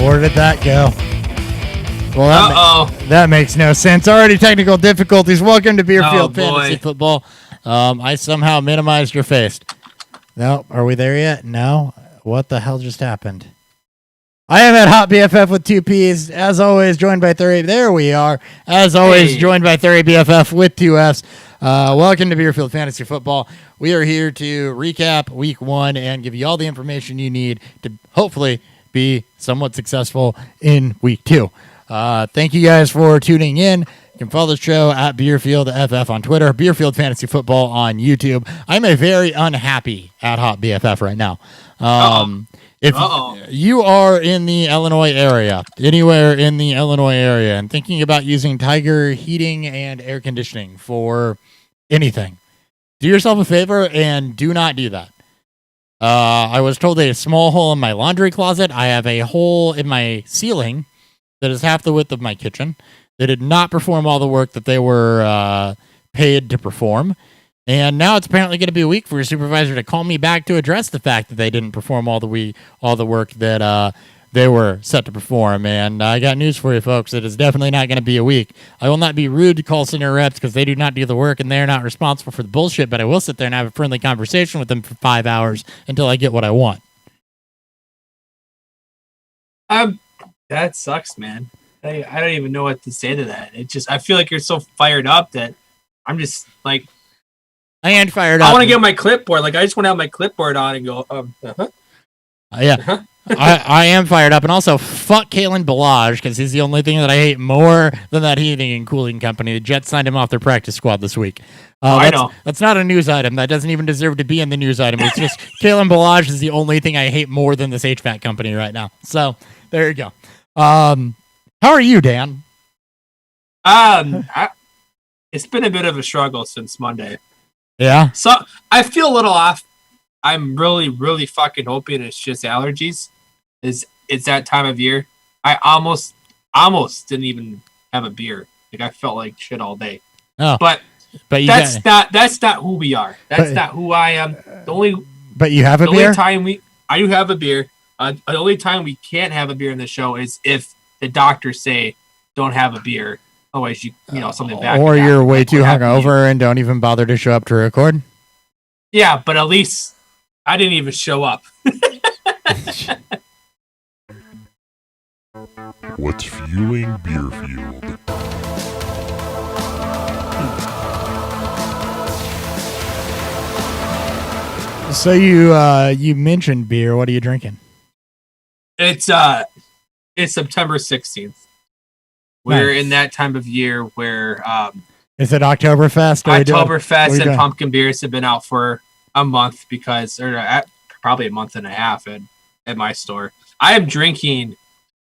Where did that go? Well, that makes no sense. Already technical difficulties. Welcome to Beerfield Fantasy Football. I somehow minimized your face. No, are we there yet? No. What the hell just happened? I am at Hot BFF with 2 P's. As always, joined by Thury. There we are. As always, joined by Thury BFF with 2 F's. Welcome to Beerfield Fantasy Football. We are here to recap Week 1 and give you all the information you need to hopefully be somewhat successful in Week 2. Thank you guys for tuning in. You can follow the show at Beerfield FF on Twitter, Beerfield Fantasy Football on YouTube. I'm a very unhappy at Hot BFF right now. If you are in the Illinois area, anywhere in the Illinois area, and thinking about using Tiger heating and air conditioning for anything, do yourself a favor and do not do that. I was told a small hole in my laundry closet. I have a hole in my ceiling that is half the width of my kitchen. They did not perform all the work that they were paid to perform. And now it's apparently going to be a week for your supervisor to call me back to address the fact that they didn't perform all the work that they were set to perform. And I got news for you, folks. It is definitely not going to be a week. I will not be rude to call center reps because they do not do the work and they're not responsible for the bullshit, but I will sit there and have a friendly conversation with them for 5 hours until I get what I want. That sucks, man. I don't even know what to say to that. I feel like you're so fired up that I'm just like, I am fired up. I want to get my clipboard. Like, I just want to have my clipboard on and go, Yeah. I am fired up. And also, fuck Kalen Balazs, because he's the only thing that I hate more than that heating and cooling company. The Jets signed him off their practice squad this week. I know. That's not a news item. That doesn't even deserve to be in the news item. It's just Kalen Balazs is the only thing I hate more than this HVAC company right now. So, there you go. How are you, Dan? It's been a bit of a struggle since Monday. Yeah? So, I feel a little off. I'm really, really fucking hoping it's just allergies. It's that time of year. I almost didn't even have a beer. Like, I felt like shit all day. Oh, but that's not who we are. That's not who I am. But you have a beer? I do have a beer. The only time we can't have a beer in the show is if the doctors say don't have a beer. Otherwise, something bad. Or you're way too hungover and don't even bother to show up to record. Yeah, but at least I didn't even show up. What's fueling Beerfield? So you mentioned beer. What are you drinking? It's September 16th. We're in that time of year where is it Oktoberfest? Oktoberfest and pumpkin beers have been out for a month probably a month and a half at my store. I am drinking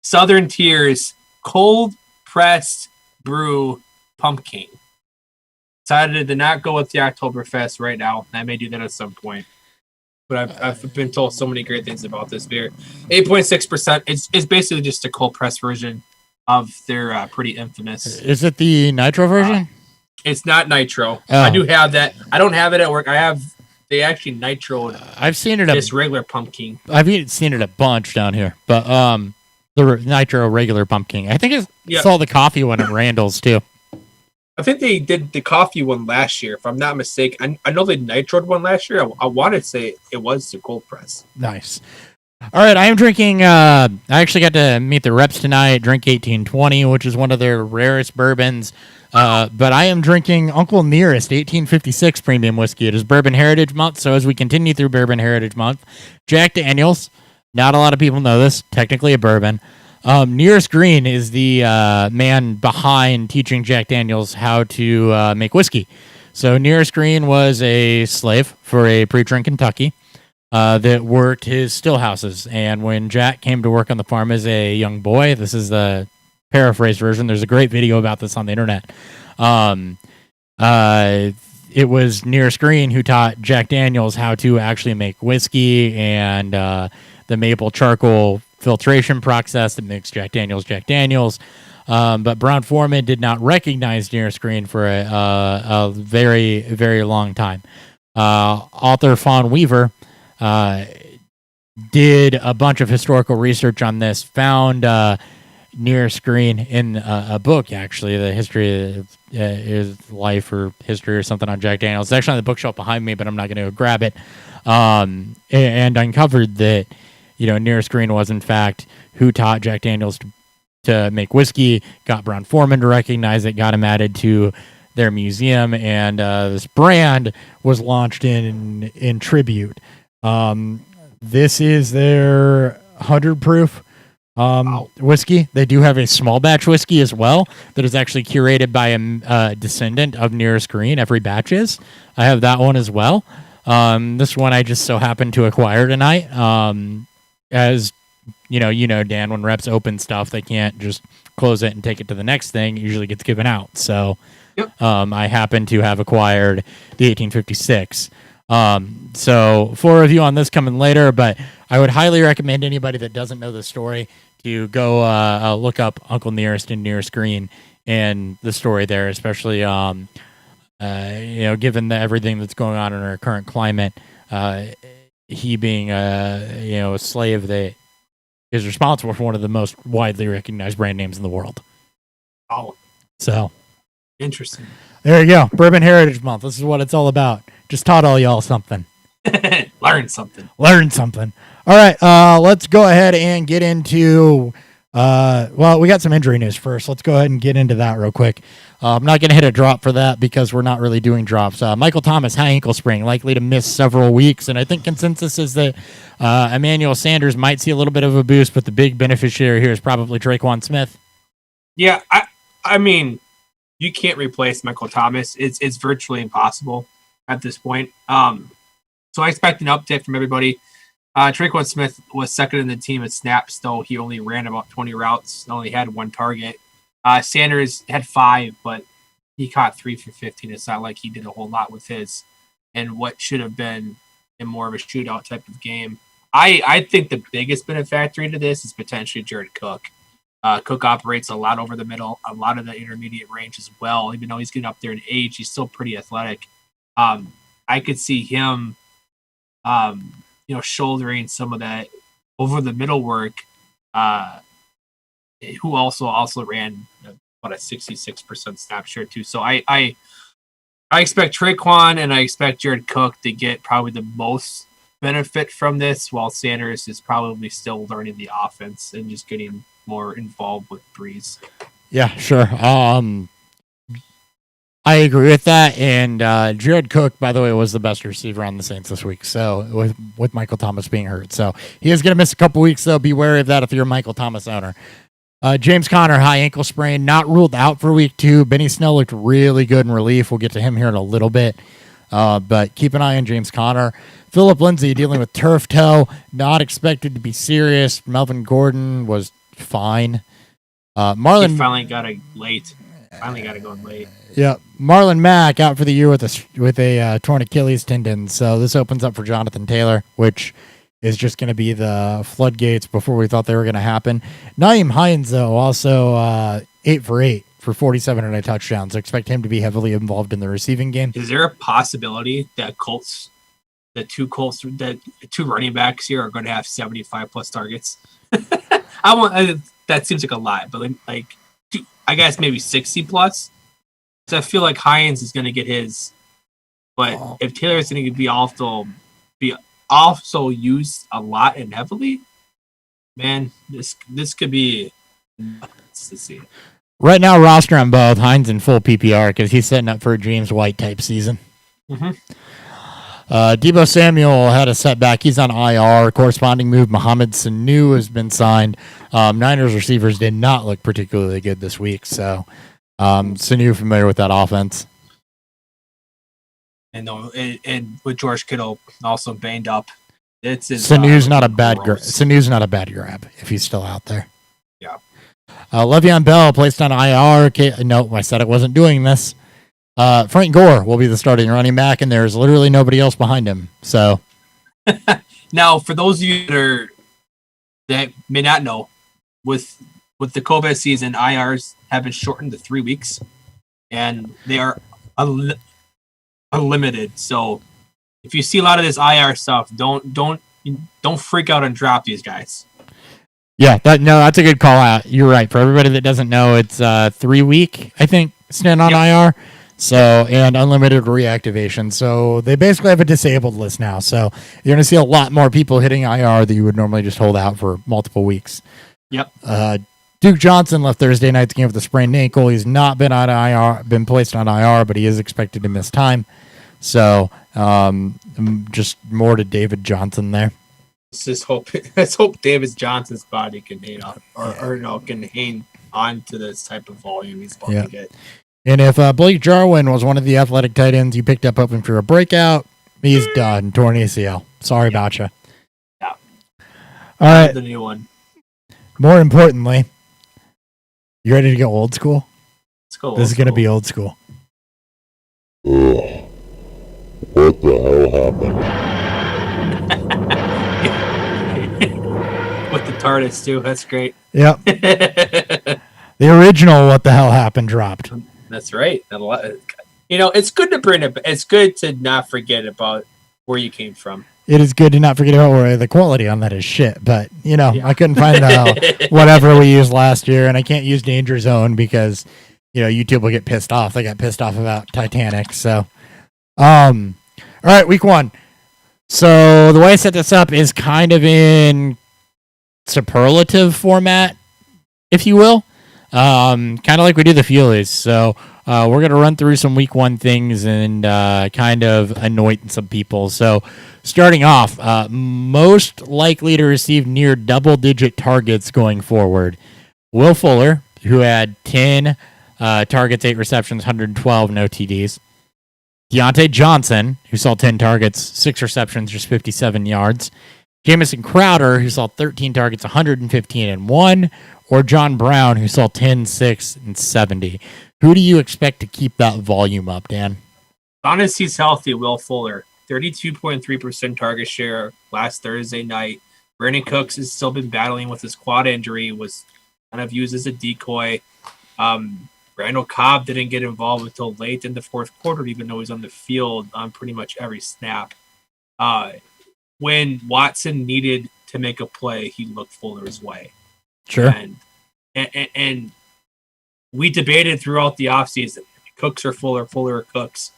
Southern Tier's cold pressed brew pumpkin. Decided to not go with the Oktoberfest right now. I may do that at some point. But I've been told so many great things about this beer. 8.6%. It's basically just a cold press version of their pretty infamous. Is it the nitro version? It's not nitro. Oh. I do have that. I don't have it at work. They actually nitro. I've seen it. Just regular pumpkin. I've seen it a bunch down here, but the nitro regular pumpkin. I think I saw the coffee one at Randall's too. I think they did the coffee one last year, if I'm not mistaken. I know they nitroed one last year. I want to say it was the cold press. Nice. All right, I am drinking. I actually got to meet the reps tonight. Drink 1820, which is one of their rarest bourbons. But I am drinking Uncle Nearest 1856 premium whiskey. It is Bourbon Heritage Month, so as we continue through Bourbon Heritage Month, Jack Daniels. Not a lot of people know this. Technically a bourbon. Nearest Green is the man behind teaching Jack Daniels how to make whiskey. So Nearest Green was a slave for a preacher in Kentucky that worked his still houses. And when Jack came to work on the farm as a young boy, this is the paraphrase version. There's a great video about this on the internet. It was Nearest Green who taught Jack Daniels how to actually make whiskey and the maple charcoal filtration process that makes Jack Daniels. But Brown-Forman did not recognize Nearest Green for a very, very long time. Author Fawn Weaver did a bunch of historical research on this, found near screen in a book, actually, the history of his life or history or something on Jack Daniels. It's actually on the bookshelf behind me, but I'm not going to grab it. And uncovered that, near screen was in fact who taught Jack Daniels to make whiskey, got Brown Forman to recognize it, got him added to their museum, and this brand was launched in tribute. This is their 100 proof whiskey. They do have a small batch whiskey as well that is actually curated by a descendant of Nearest Green. Every batch is. I have that one as well. This one I just so happened to acquire tonight. As Dan, when reps open stuff, they can't just close it and take it to the next thing. It usually gets given out. So yep. I happen to have acquired the 1856. So for a review on this coming later, but I would highly recommend anybody that doesn't know the story to go look up Uncle Nearest and Nearest Green and the story there, especially given everything that's going on in our current climate, he being a slave that is responsible for one of the most widely recognized brand names in the world. Oh, so interesting. There you go, Bourbon Heritage Month. This is what it's all about. Just taught all y'all something. Learn something. All right, let's go ahead and get into, we got some injury news first. Let's go ahead and get into that real quick. I'm not going to hit a drop for that because we're not really doing drops. Michael Thomas, high ankle sprain, likely to miss several weeks. And I think consensus is that Emmanuel Sanders might see a little bit of a boost, but the big beneficiary here is probably Traquan Smith. Yeah, I mean, you can't replace Michael Thomas. It's virtually impossible at this point. So I expect an uptick from everybody. Traquan Smith was second in the team at snaps, though he only ran about 20 routes, only had one target. Sanders had 5, but he caught 3 for 15. It's not like he did a whole lot with his, and what should have been in more of a shootout type of game. I think the biggest benefactor to this is potentially Jared Cook. Cook operates a lot over the middle, a lot of the intermediate range as well. Even though he's getting up there in age, he's still pretty athletic. I could see him, shouldering some of that over the middle work. Who also ran about a 66% snap share too. So I expect Traquan and I expect Jared Cook to get probably the most benefit from this, while Sanders is probably still learning the offense and just getting more involved with Breeze. Yeah, sure. I agree with that. And Jared Cook, by the way, was the best receiver on the Saints this week. So with Michael Thomas being hurt, so he is going to miss a couple weeks. Though, be wary of that if you're a Michael Thomas owner. James Conner, high ankle sprain, not ruled out for week 2. Benny Snell looked really good in relief. We'll get to him here in a little bit. But keep an eye on James Conner. Philip Lindsay dealing with turf toe, not expected to be serious. Melvin Gordon was fine. Marlon he finally got it late. Finally got it going late. Yeah, Marlon Mack out for the year with a torn Achilles tendon. So this opens up for Jonathan Taylor, which is just going to be the floodgates before we thought they were going to happen. Nyheim Hines, though, also 8 for 8 for 47 and a touchdown. So expect him to be heavily involved in the receiving game. Is there a possibility that the two running backs here are going to have 75 plus targets? That seems like a lot, but I guess maybe 60 plus. So I feel like Hines is going to get his, but if Taylor's going to be also used a lot and heavily, man, this could be nuts to see. Right now, roster on both Hines in full PPR because he's setting up for a James White type season. Mm-hmm. Deebo Samuel had a setback. He's on IR. Corresponding move, Mohamed Sanu has been signed. Niners receivers did not look particularly good this week. So, Sanu familiar with that offense. And with George Kittle also banged up, Sanu's not a bad Sanu's not a bad grab if he's still out there. Yeah. Le'Veon Bell placed on IR. Okay, no, I said I wasn't doing this. Frank Gore will be the starting running back, and there's literally nobody else behind him. So, now for those of you that may not know, with the COVID season, IRs have been shortened to 3 weeks, and they are unlimited. So, if you see a lot of this IR stuff, don't don't freak out and drop these guys. Yeah, that's a good call out. You're right. For everybody that doesn't know, it's 3-week, I think, stint on IR. So, and unlimited reactivation. So they basically have a disabled list now. So you're going to see a lot more people hitting IR that you would normally just hold out for multiple weeks. Yep. Duke Johnson left Thursday night's game with a sprained ankle. He's not been on IR, been placed on IR, but he is expected to miss time. So, just more to David Johnson there. Let's hope David Johnson's body can hang on, can hang on to this type of volume he's about to get. And if Blake Jarwin was one of the athletic tight ends you picked up hoping for a breakout, he's done. Torn ACL. Sorry about you. Yeah. All right. The new one. More importantly, you ready to go old school? Let's go. This is going to be old school. Ugh. What the hell happened? With the TARDIS, too. That's great. Yep. The original What the Hell Happened dropped. That's right. It's good to bring it. It's good to not forget about where you came from. It is good to not forget about where the quality on that is shit. But, I couldn't find whatever we used last year, and I can't use Danger Zone because, YouTube will get pissed off. They got pissed off about Titanic. So, all right, week 1. So the way I set this up is kind of in superlative format, if you will. Kind of like we do the Feelies. So we're going to run through some week 1 things and kind of anoint some people. So starting off, most likely to receive near double-digit targets going forward. Will Fuller, who had 10 targets, 8 receptions, 112, no TDs. Deontay Johnson, who saw 10 targets, 6 receptions, just 57 yards. Jamison Crowder, who saw 13 targets, 115 and 1. Or John Brown, who saw 10, 6, and 70. Who do you expect to keep that volume up, Dan? Honest, he's healthy. Will Fuller, 32.3% target share last Thursday night. Brandon Cooks has still been battling with his quad injury, was kind of used as a decoy. Randall Cobb didn't get involved until late in the fourth quarter, even though he's on the field on pretty much every snap. When Watson needed to make a play, he looked Fuller's way. Sure. And we debated throughout the offseason, Cooks or Fuller, Fuller or Cooks.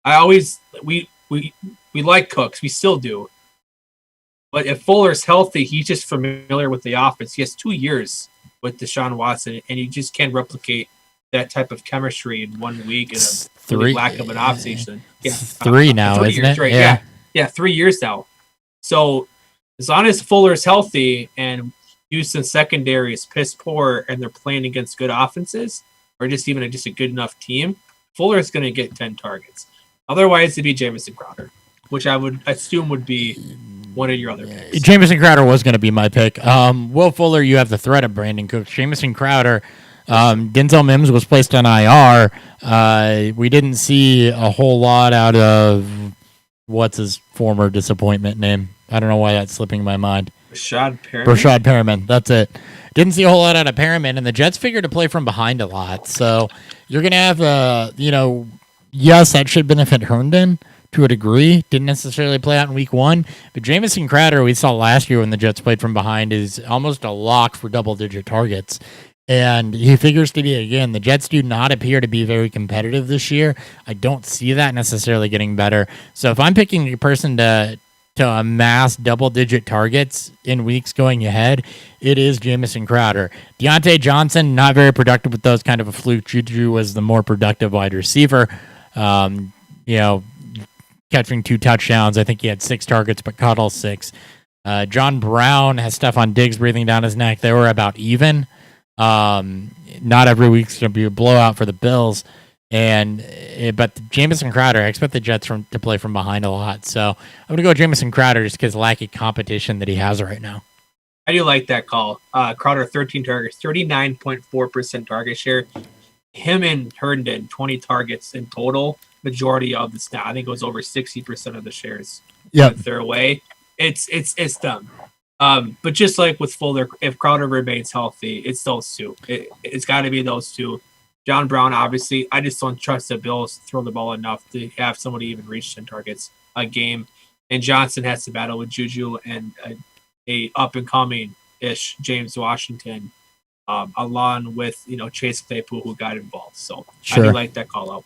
We like Cooks, we still do. But if Fuller's healthy, he's just familiar with the offense. He has 2 years with Deshaun Watson, and you just can't replicate that type of chemistry in 1 week and a lack of an offseason. Yeah, 3 now, 3 isn't years, it? Right? Yeah, 3 years now. So as long as Fuller's healthy and Houston's secondary is piss poor and they're playing against good offenses or just even a good enough team, Fuller's going to get 10 targets. Otherwise, it'd be Jamison Crowder, which I would assume would be one of your other picks. Jamison Crowder was going to be my pick. Will Fuller, you have the threat of Brandon Cooks. Jamison Crowder, Denzel Mims was placed on IR. We didn't see a whole lot out of what's his former disappointment name. I don't know why that's slipping my mind. Rashad Perriman. That's it. Didn't see a whole lot out of Perriman, and the Jets figured to play from behind a lot. So you're going to have, yes, that should benefit Herndon to a degree. Didn't necessarily play out in week 1. But Jamison Crowder, we saw last year when the Jets played from behind, is almost a lock for double-digit targets. And he figures to be, again, the Jets do not appear to be very competitive this year. I don't see that necessarily getting better. So if I'm picking a person to amass double-digit targets in weeks going ahead, it is Jamison Crowder. Deontay Johnson, not very productive with those, kind of a fluke. Juju was the more productive wide receiver. Catching 2 touchdowns. I think he had 6 targets, but caught all 6. John Brown has Stephon Diggs breathing down his neck. They were about even. Not every week's going to be a blowout for the Bills. But Jamison Crowder, I expect the Jets to play from behind a lot. So I'm going to go Jamison Crowder just because lack of competition that he has right now. I do like that call. Crowder, 13 targets, 39.4% target share. Him and Herndon, 20 targets in total. Majority of the snap. I think it was over 60% of the shares. Yep. Their way. It's them. But just like with Fuller, if Crowder remains healthy, it's those two. It's got to be those two. John Brown, obviously, I just don't trust the Bills to throw the ball enough to have somebody even reach 10 targets a game. and Johnson has to battle with Juju and a up and coming ish James Washington, along with Chase Claypool who got involved. So sure. I do like that call out.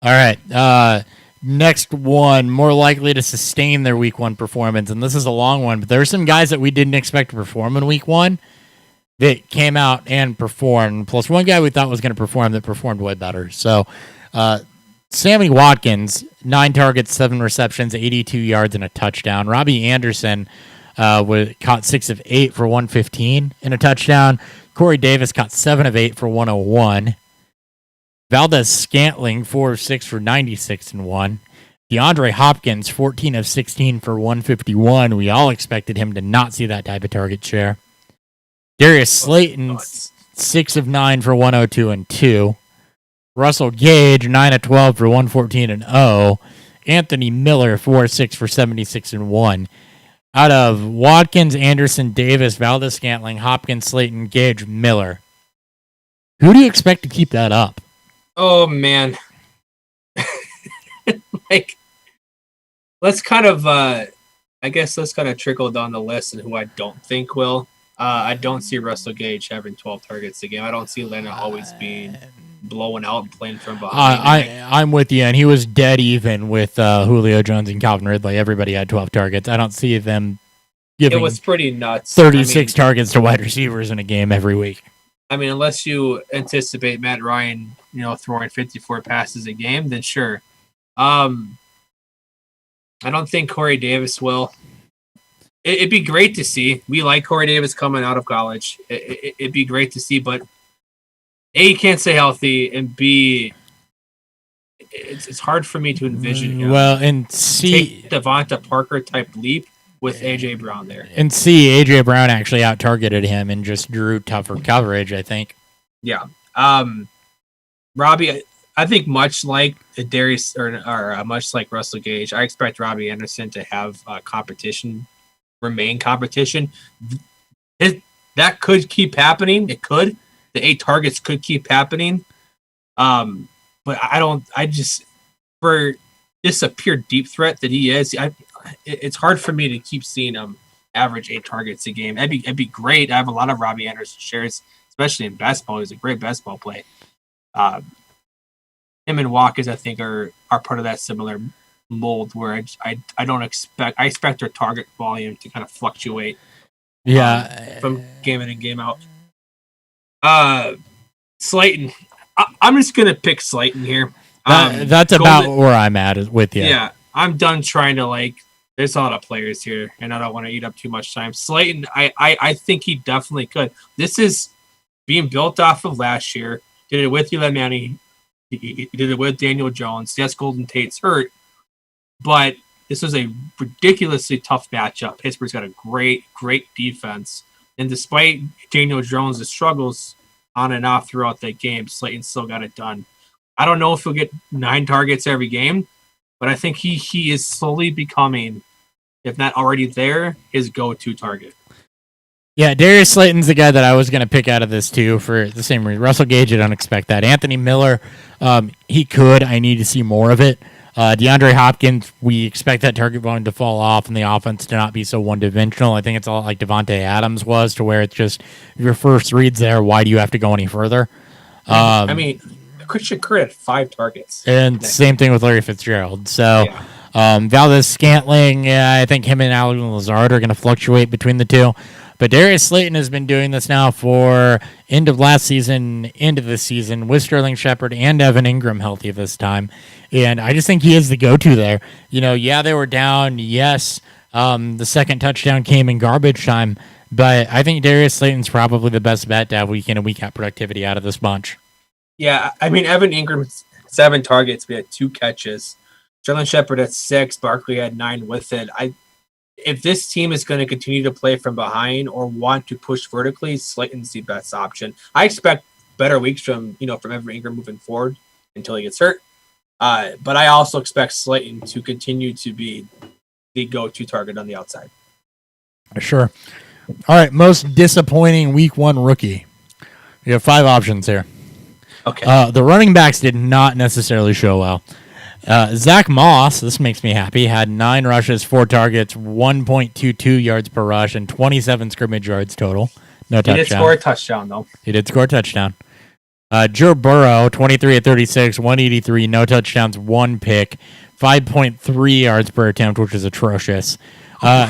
All right. Next one, more likely to sustain their week 1 performance, and this is a long one, but there are some guys that we didn't expect to perform in week 1 that came out and performed, plus one guy we thought was going to perform that performed way better. So Sammy Watkins, 9 targets, 7 receptions, 82 yards, and a touchdown. Robbie Anderson caught 6 of 8 for 115 and a touchdown. Corey Davis caught 7 of 8 for 101. Valdez Scantling, 4 of 6 for 96 and 1. DeAndre Hopkins, 14 of 16 for 151. We all expected him to not see that type of target share. Darius Slayton, 6 of 9 for 102 and 2. Russell Gage, 9 of 12 for 114 and 0. Anthony Miller, 4 of 6 for 76 and 1. Out of Watkins, Anderson, Davis, Valdez Scantling, Hopkins, Slayton, Gage, Miller. Who do you expect to keep that up? Oh, man. Let's kind of trickle down the list and who I don't think will. I don't see Russell Gage having 12 targets a game. I don't see Leonard always being blowing out and playing from behind. I'm with you, and he was dead even with Julio Jones and Calvin Ridley. Everybody had 12 targets. I don't see them giving it was pretty nuts. 36 targets to wide receivers in a game every week. I mean, unless you anticipate Matt Ryan, throwing 54 passes a game, then sure. I don't think Corey Davis will. It'd be great to see. We like Corey Davis coming out of college. It'd be great to see, but A, he can't stay healthy, and B, it's hard for me to envision him. Well, and C, take Devonta Parker type leap with A.J. Brown there. And C, A.J. Brown actually out-targeted him and just drew tougher coverage, I think. Yeah. Robbie, I think much like Darius or much like Russell Gage, I expect Robbie Anderson to have remain competition. That could keep happening. It could. The 8 targets could keep happening. But for just a pure deep threat that he is, it's hard for me to keep seeing him average 8 targets a game. It'd be great. I have a lot of Robbie Anderson shares, especially in best ball. He's a great best ball play. Him and Watkins, I think, are part of that similar mold where I expect their target volume to kind of fluctuate. Yeah, from game in and game out. Slayton, I'm just gonna pick Slayton here. That's about where I'm at with you. Yeah, I'm done trying to there's a lot of players here, and I don't want to eat up too much time. Slayton, I think he definitely could. This is being built off of last year. Did it with Eli Manning. He did it with Daniel Jones. Yes, Golden Tate's hurt, but this was a ridiculously tough matchup. Pittsburgh's got a great defense. And despite Daniel Jones' struggles on and off throughout that game, Slayton still got it done. I don't know if he'll get 9 targets every game, but I think he is slowly becoming, if not already there, his go-to target. Yeah, Darius Slayton's the guy that I was going to pick out of this, too, for the same reason. Russell Gage, I don't expect that. Anthony Miller, he could. I need to see more of it. DeAndre Hopkins, we expect that target volume to fall off and the offense to not be so one-dimensional. I think it's a lot like Devontae Adams was, to where it's just, your first read's there, why do you have to go any further? Christian Kirk had 5 targets. And same thing with Larry Fitzgerald. So, Valdez Scantling, I think him and Allen Lazard are going to fluctuate between the two. But Darius Slayton has been doing this now for end of last season, into this season, with Sterling Shepard and Evan Ingram healthy this time. And I just think he is the go-to there. They were down. Yes, the second touchdown came in garbage time. But I think Darius Slayton's probably the best bet to have week in and week out productivity out of this bunch. Yeah, Evan Ingram, 7 targets. We had 2 catches. Sterling Shepard had 6. Barkley had 9 with it. If this team is going to continue to play from behind or want to push vertically, Slayton's the best option. I expect better weeks from Evan Ingram moving forward until he gets hurt. But I also expect Slayton to continue to be the go-to target on the outside. Sure. All right, most disappointing week 1 rookie. We have 5 options here. Okay. The running backs did not necessarily show well. Zach Moss, this makes me happy, had 9 rushes, 4 targets, 1.22 yards per rush, and 27 scrimmage yards total. No touchdown. He did score a touchdown, though. He did score a touchdown. Joe Burrow, 23 of 36, 183, no touchdowns, 1 pick, 5.3 yards per attempt, which is atrocious.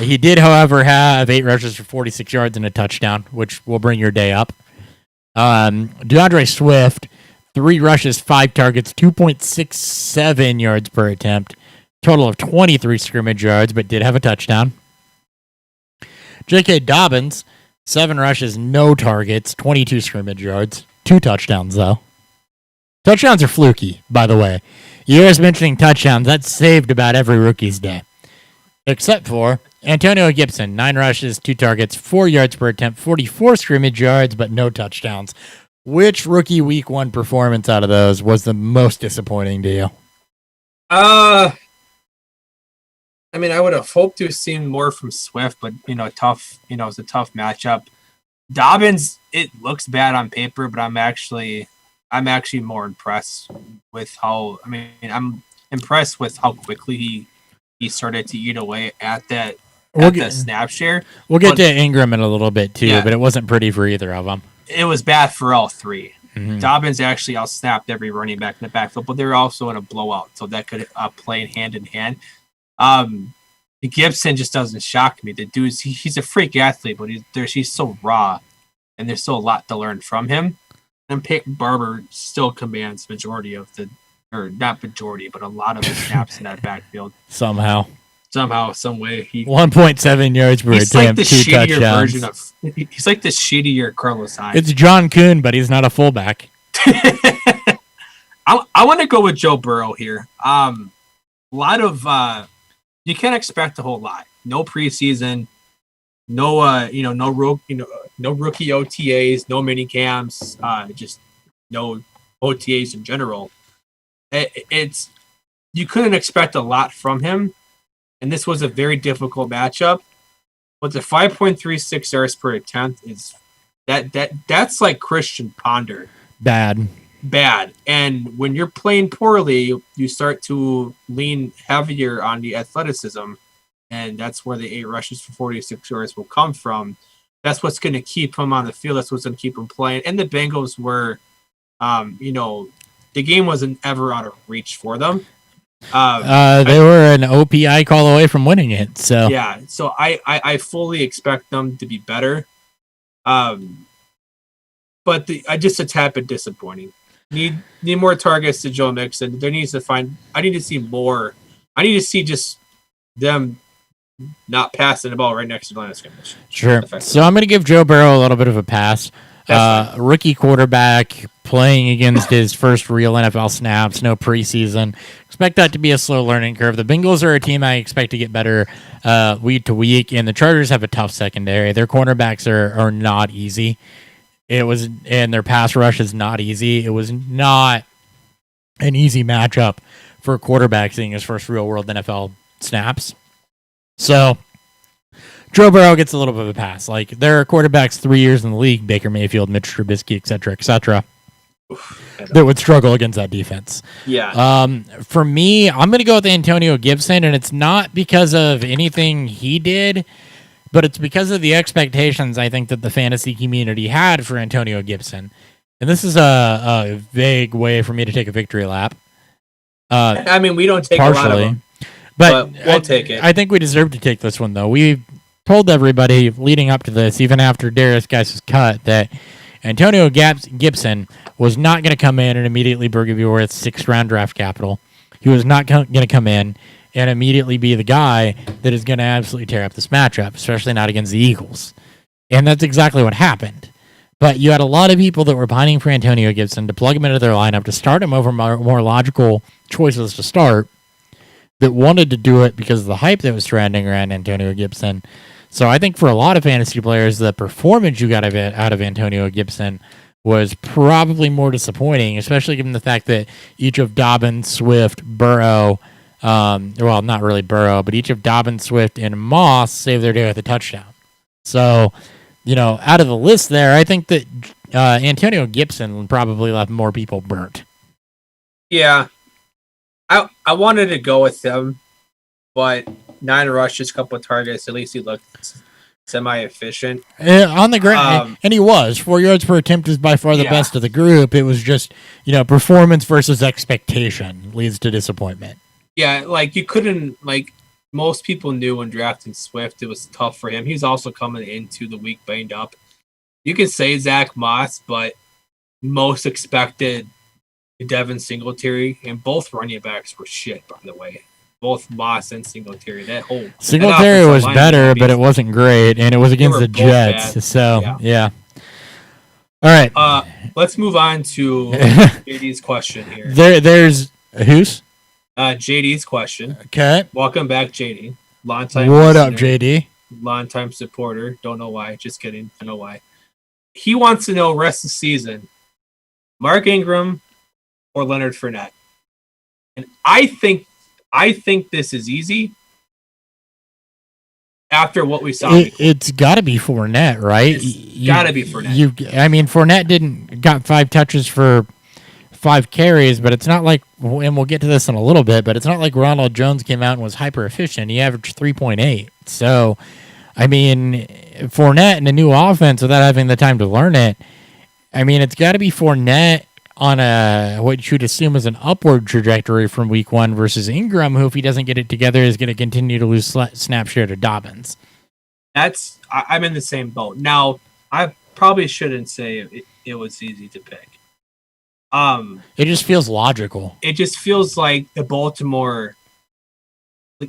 He did, however, have 8 rushes for 46 yards and a touchdown, which will bring your day up. DeAndre Swift, 3 rushes, 5 targets, 2.67 yards per attempt, total of 23 scrimmage yards, but did have a touchdown. J.K. Dobbins, 7 rushes, no targets, 22 scrimmage yards, 2 touchdowns, though. Touchdowns are fluky, by the way. You guys mentioning touchdowns, that's saved about every rookie's day. Except for Antonio Gibson, 9 rushes, 2 targets, 4 yards per attempt, 44 scrimmage yards, but no touchdowns. Which rookie week 1 performance out of those was the most disappointing to you? I mean, I would have hoped to have seen more from Swift, but tough. It was a tough matchup. Dobbins, it looks bad on paper, but I'm actually more impressed with how. I mean, I'm impressed with how quickly he started to eat away at that snap share. We'll get to Ingram in a little bit too, but it wasn't pretty for either of them. It was bad for all 3. Mm-hmm. Dobbins actually outsnapped every running back in the backfield, but they were also in a blowout, so that could play hand in hand. Gibson just doesn't shock me. The dude's he's a freak athlete, but he's so raw, and there's still a lot to learn from him. And Peyton Barber still commands majority of or not majority, but a lot of the snaps in that backfield. Somehow, some way. 1.7 yards per attempt, like the 2 shittier touchdowns. version of. He's like the shittier Carlos Hyde. It's John Kuhn, but he's not a fullback. I want to go with Joe Burrow here. A lot of you can't expect a whole lot. No preseason, no rookie OTAs, no mini camps, just no OTAs in general. It's you couldn't expect a lot from him, and this was a very difficult matchup. But the 5.36 yards per attempt is that's like Christian Ponder. Bad. And when you're playing poorly, you start to lean heavier on the athleticism, and that's where the 8 rushes for 46 yards will come from. That's what's going to keep him on the field. That's what's going to keep him playing. And the Bengals were, the game wasn't ever out of reach for them. They were an OPI call away from winning it. So yeah, so I fully expect them to be better. But I just a tad bit disappointing. Need more targets to Joe Mixon. I need to see more. I need to see just them not passing the ball right next to the line of scrimmage. Sure. So I'm going to give Joe Burrow a little bit of a pass. Rookie quarterback playing against his first real NFL snaps, no preseason. Expect that to be a slow learning curve. The Bengals are a team I expect to get better week to week, and the Chargers have a tough secondary. Their cornerbacks are not easy. And their pass rush is not easy. It was not an easy matchup for a quarterback seeing his first real-world NFL snaps. So Joe Burrow gets a little bit of a pass. Like, there are quarterbacks 3 years in the league, Baker Mayfield, Mitch Trubisky, et cetera, that would struggle against that defense. Yeah. For me, I'm going to go with Antonio Gibson, and it's not because of anything he did, but it's because of the expectations I think that the fantasy community had for Antonio Gibson. And this is a vague way for me to take a victory lap. I mean, we don't take partially, a lot of them, but we'll take it. I think we deserve to take this one, though. We told everybody leading up to this, even after Darius Geis was cut, that Antonio Gibson was not going to come in and immediately give you worth 6th-round draft capital. He was not going to come in and immediately be the guy that is going to absolutely tear up this matchup, especially not against the Eagles. And that's exactly what happened. But you had a lot of people that were pining for Antonio Gibson to plug him into their lineup, to start him over more logical choices to start, that wanted to do it because of the hype that was surrounding around Antonio Gibson. So I think for a lot of fantasy players, the performance you got out of Antonio Gibson was probably more disappointing, especially given the fact that each of Dobbins, Swift, Burrow, well, not really Burrow, but each of Dobbins, Swift, and Moss saved their day with a touchdown. So, out of the list there, I think that Antonio Gibson probably left more people burnt. Yeah. I wanted to go with him, but 9 rushes, couple of targets. At least he looked semi-efficient on the ground, and he was 4 yards per attempt is by far the best of the group. It was just performance versus expectation leads to disappointment. Yeah, like you couldn't most people knew when drafting Swift it was tough for him. He's also coming into the week banged up. You can say Zach Moss, but most expected Devin Singletary, and both running backs were shit, by the way. Both Moss and Singletary. Singletary was better, but it wasn't great, and it was against the Jets. Bad. So, yeah. All right. Let's move on to JD's question here. There's who's? JD's question. Okay. Welcome back, JD. Long time. What up, JD? Long time supporter. Don't know why. Just kidding. I know why. He wants to know rest of the season. Mark Ingram or Leonard Fournette. And I think this is easy. After what we saw, it's got to be Fournette, right? It's got to be Fournette. Fournette got 5 touches for 5 carries, but it's not like, and we'll get to this in a little bit, but it's not like Ronald Jones came out and was hyper efficient. He averaged 3.8. So, Fournette in a new offense without having the time to learn it. It's got to be Fournette on what you'd assume is an upward trajectory from week 1 versus Ingram, who, if he doesn't get it together, is going to continue to lose snap share to Dobbins. I'm in the same boat. Now, I probably shouldn't say it was easy to pick. It just feels logical. It just feels like the Baltimore,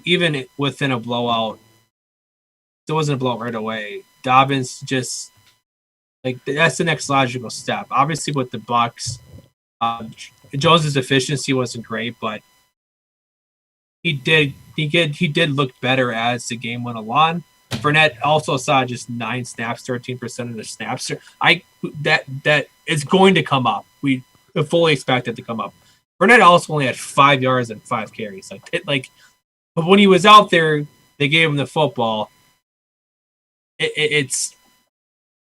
even within a blowout, it wasn't a blowout right away. Dobbins just that's the next logical step. Obviously, with the Bucs, Jones' efficiency wasn't great, but he did look better as the game went along. Fournette also saw just 9 snaps, 13% of the snaps. That is going to come up. We fully expect it to come up. Fournette also only had 5 yards and 5 carries. But when he was out there, they gave him the football. It's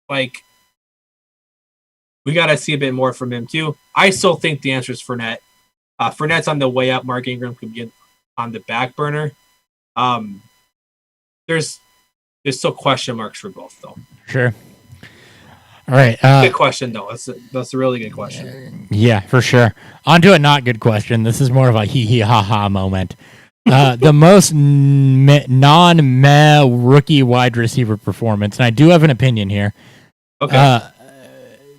like we got to see a bit more from him too. I still think the answer is Fournette. Fournette's on the way up. Mark Ingram could get on the back burner. There's still question marks for both, though. Sure. All right. Good question, though. That's a really good question. Yeah, for sure. On to a not good question. This is more of a hee hee ha ha moment. The most non-meh rookie wide receiver performance, and I do have an opinion here. Okay.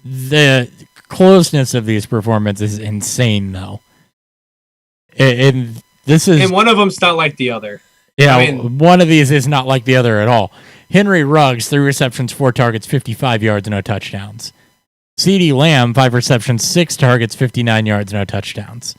The closeness of these performances is insane, though. And one of them's not like the other. Yeah, one of these is not like the other at all. Henry Ruggs, 3 receptions, 4 targets, 55 yards, no touchdowns. CeeDee Lamb, 5 receptions, 6 targets, 59 yards, no touchdowns.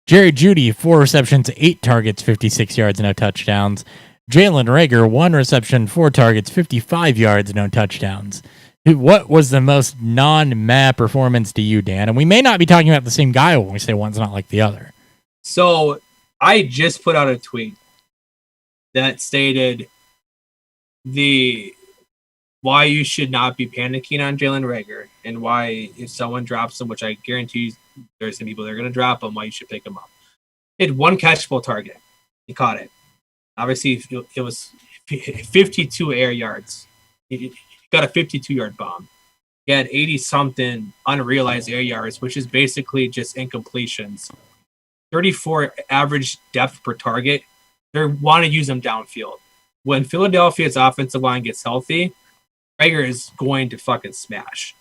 Jerry Jeudy, 4 receptions, 8 targets, 56 yards, no touchdowns. Jalen Reagor, 1 reception, 4 targets, 55 yards, no touchdowns. What was the most non-meh performance to you, Dan? And we may not be talking about the same guy when we say one's not like the other. So I just put out a tweet that stated why you should not be panicking on Jalen Reagor and why if someone drops him, which I guarantee there's some people that are going to drop him, why you should pick him up. He had 1 catchable target. He caught it. Obviously, it was 52 air yards. He got a 52-yard bomb. He had 80-something unrealized air yards, which is basically just incompletions. 34 average depth per target. They want to use him downfield. When Philadelphia's offensive line gets healthy, Reagor is going to fucking smash.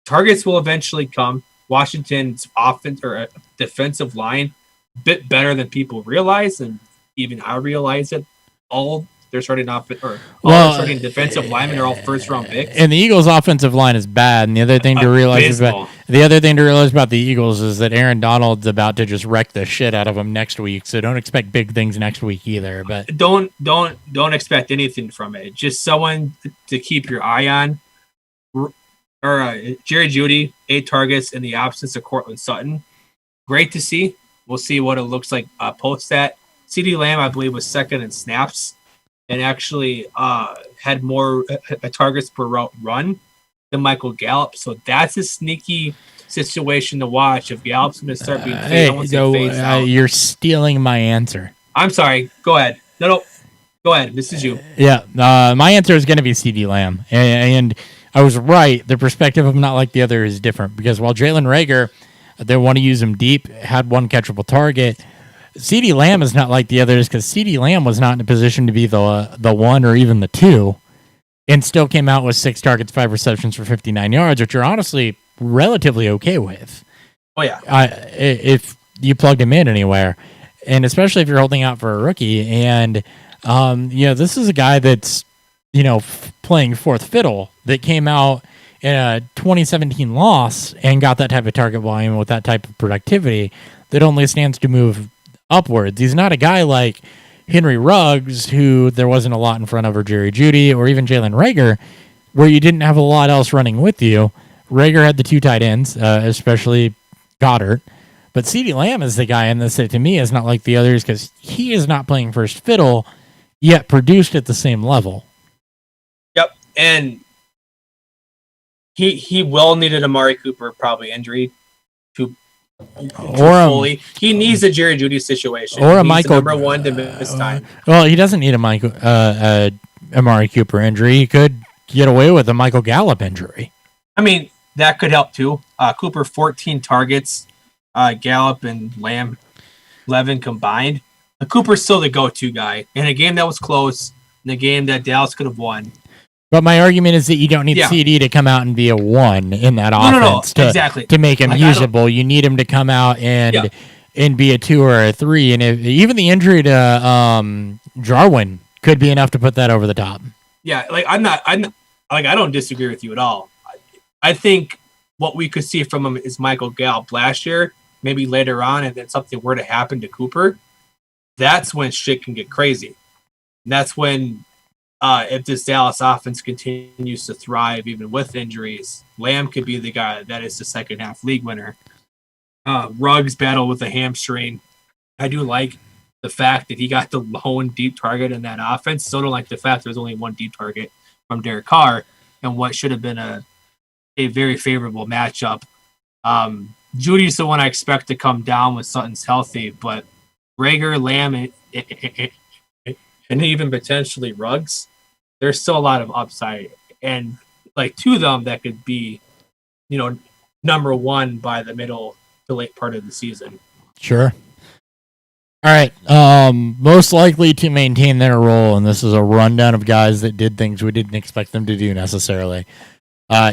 Targets will eventually come. Washington's offense or defensive line a bit better than people realize, and even I realize it. All their starting starting defensive linemen are all first-round picks. And the Eagles' offensive line is bad. And the other thing to realize about the Eagles is that Aaron Donald's about to just wreck the shit out of them next week. So don't expect big things next week either. But don't expect anything from it. Just someone to keep your eye on. Jerry Jeudy, 8 targets in the absence of Cortland Sutton. Great to see. We'll see what it looks like post that. CeeDee Lamb, I believe, was second in snaps and actually had more targets per route run than Michael Gallup. So that's a sneaky situation to watch if Gallup's going to start being phased out. You're stealing my answer. I'm sorry. Go ahead. No. Go ahead. This is you. Yeah. My answer is going to be CeeDee Lamb. And I was right. The perspective of not like the other is different because while Jalen Reagor, they want to use him deep, had one catchable target, CeeDee Lamb is not like the others because CeeDee Lamb was not in a position to be the one or even the two and still came out with 6 targets, 5 receptions for 59 yards, which you're honestly relatively okay with. Oh, yeah. If you plugged him in anywhere, and especially if you're holding out for a rookie. And, this is a guy that's, playing fourth fiddle that came out in a 2017 loss and got that type of target volume with that type of productivity that only stands to move upwards. He's not a guy like Henry Ruggs, who there wasn't a lot in front of, or Jerry Jeudy, or even Jalen Reagor, where you didn't have a lot else running with you. Reagor had the 2 tight ends, especially Goddard. But CeeDee Lamb is the guy in this that to me is not like the others because he is not playing first fiddle, yet produced at the same level. Yep, and he will need an Amari Cooper probably injury to fully. He needs a Jerry Jeudy situation. Or he a Michael number one to miss time. Well, he doesn't need a Amari Cooper injury. He could get away with a Michael Gallup injury. I mean, that could help too. Cooper 14 targets, Gallup and Lamb 11 combined. Cooper's still the go-to guy in a game that was close, in a game that Dallas could have won. But my argument is that you don't need CD to come out and be a 1 in that offense to make him usable. You need him to come out and be a 2 or a 3. And even the injury to Jarwin could be enough to put that over the top. Yeah, I don't disagree with you at all. I think what we could see from him is Michael Gallup last year, maybe later on, and then something were to happen to Cooper. That's when shit can get crazy. And that's when, if this Dallas offense continues to thrive, even with injuries, Lamb could be the guy that is the second half league winner. Ruggs battle with a hamstring. I do like the fact that he got the lone deep target in that offense. Still don't like the fact there's only one deep target from Derek Carr and what should have been a very favorable matchup. Judy's the one I expect to come down when Sutton's healthy, but Reagor, Lamb, and even potentially Ruggs, there's still a lot of upside. And like 2 of them that could be, number 1 by the middle to late part of the season. Sure. All right. Most likely to maintain their role, and this is a rundown of guys that did things we didn't expect them to do necessarily.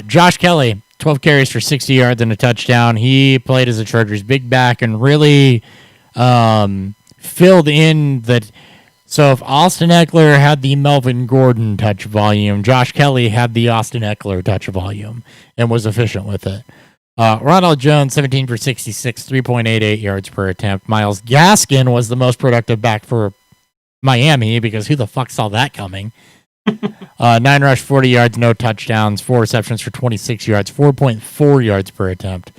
Josh Kelly, 12 carries for 60 yards and a touchdown. He played as a Chargers big back and really filled in that. So if Austin Eckler had the Melvin Gordon touch volume, Josh Kelly had the Austin Eckler touch volume and was efficient with it. Ronald Jones, 17 for 66, 3.88 yards per attempt. Myles Gaskin was the most productive back for Miami because who the fuck saw that coming? 9 rush, 40 yards, no touchdowns, 4 receptions for 26 yards, 4.4 yards per attempt.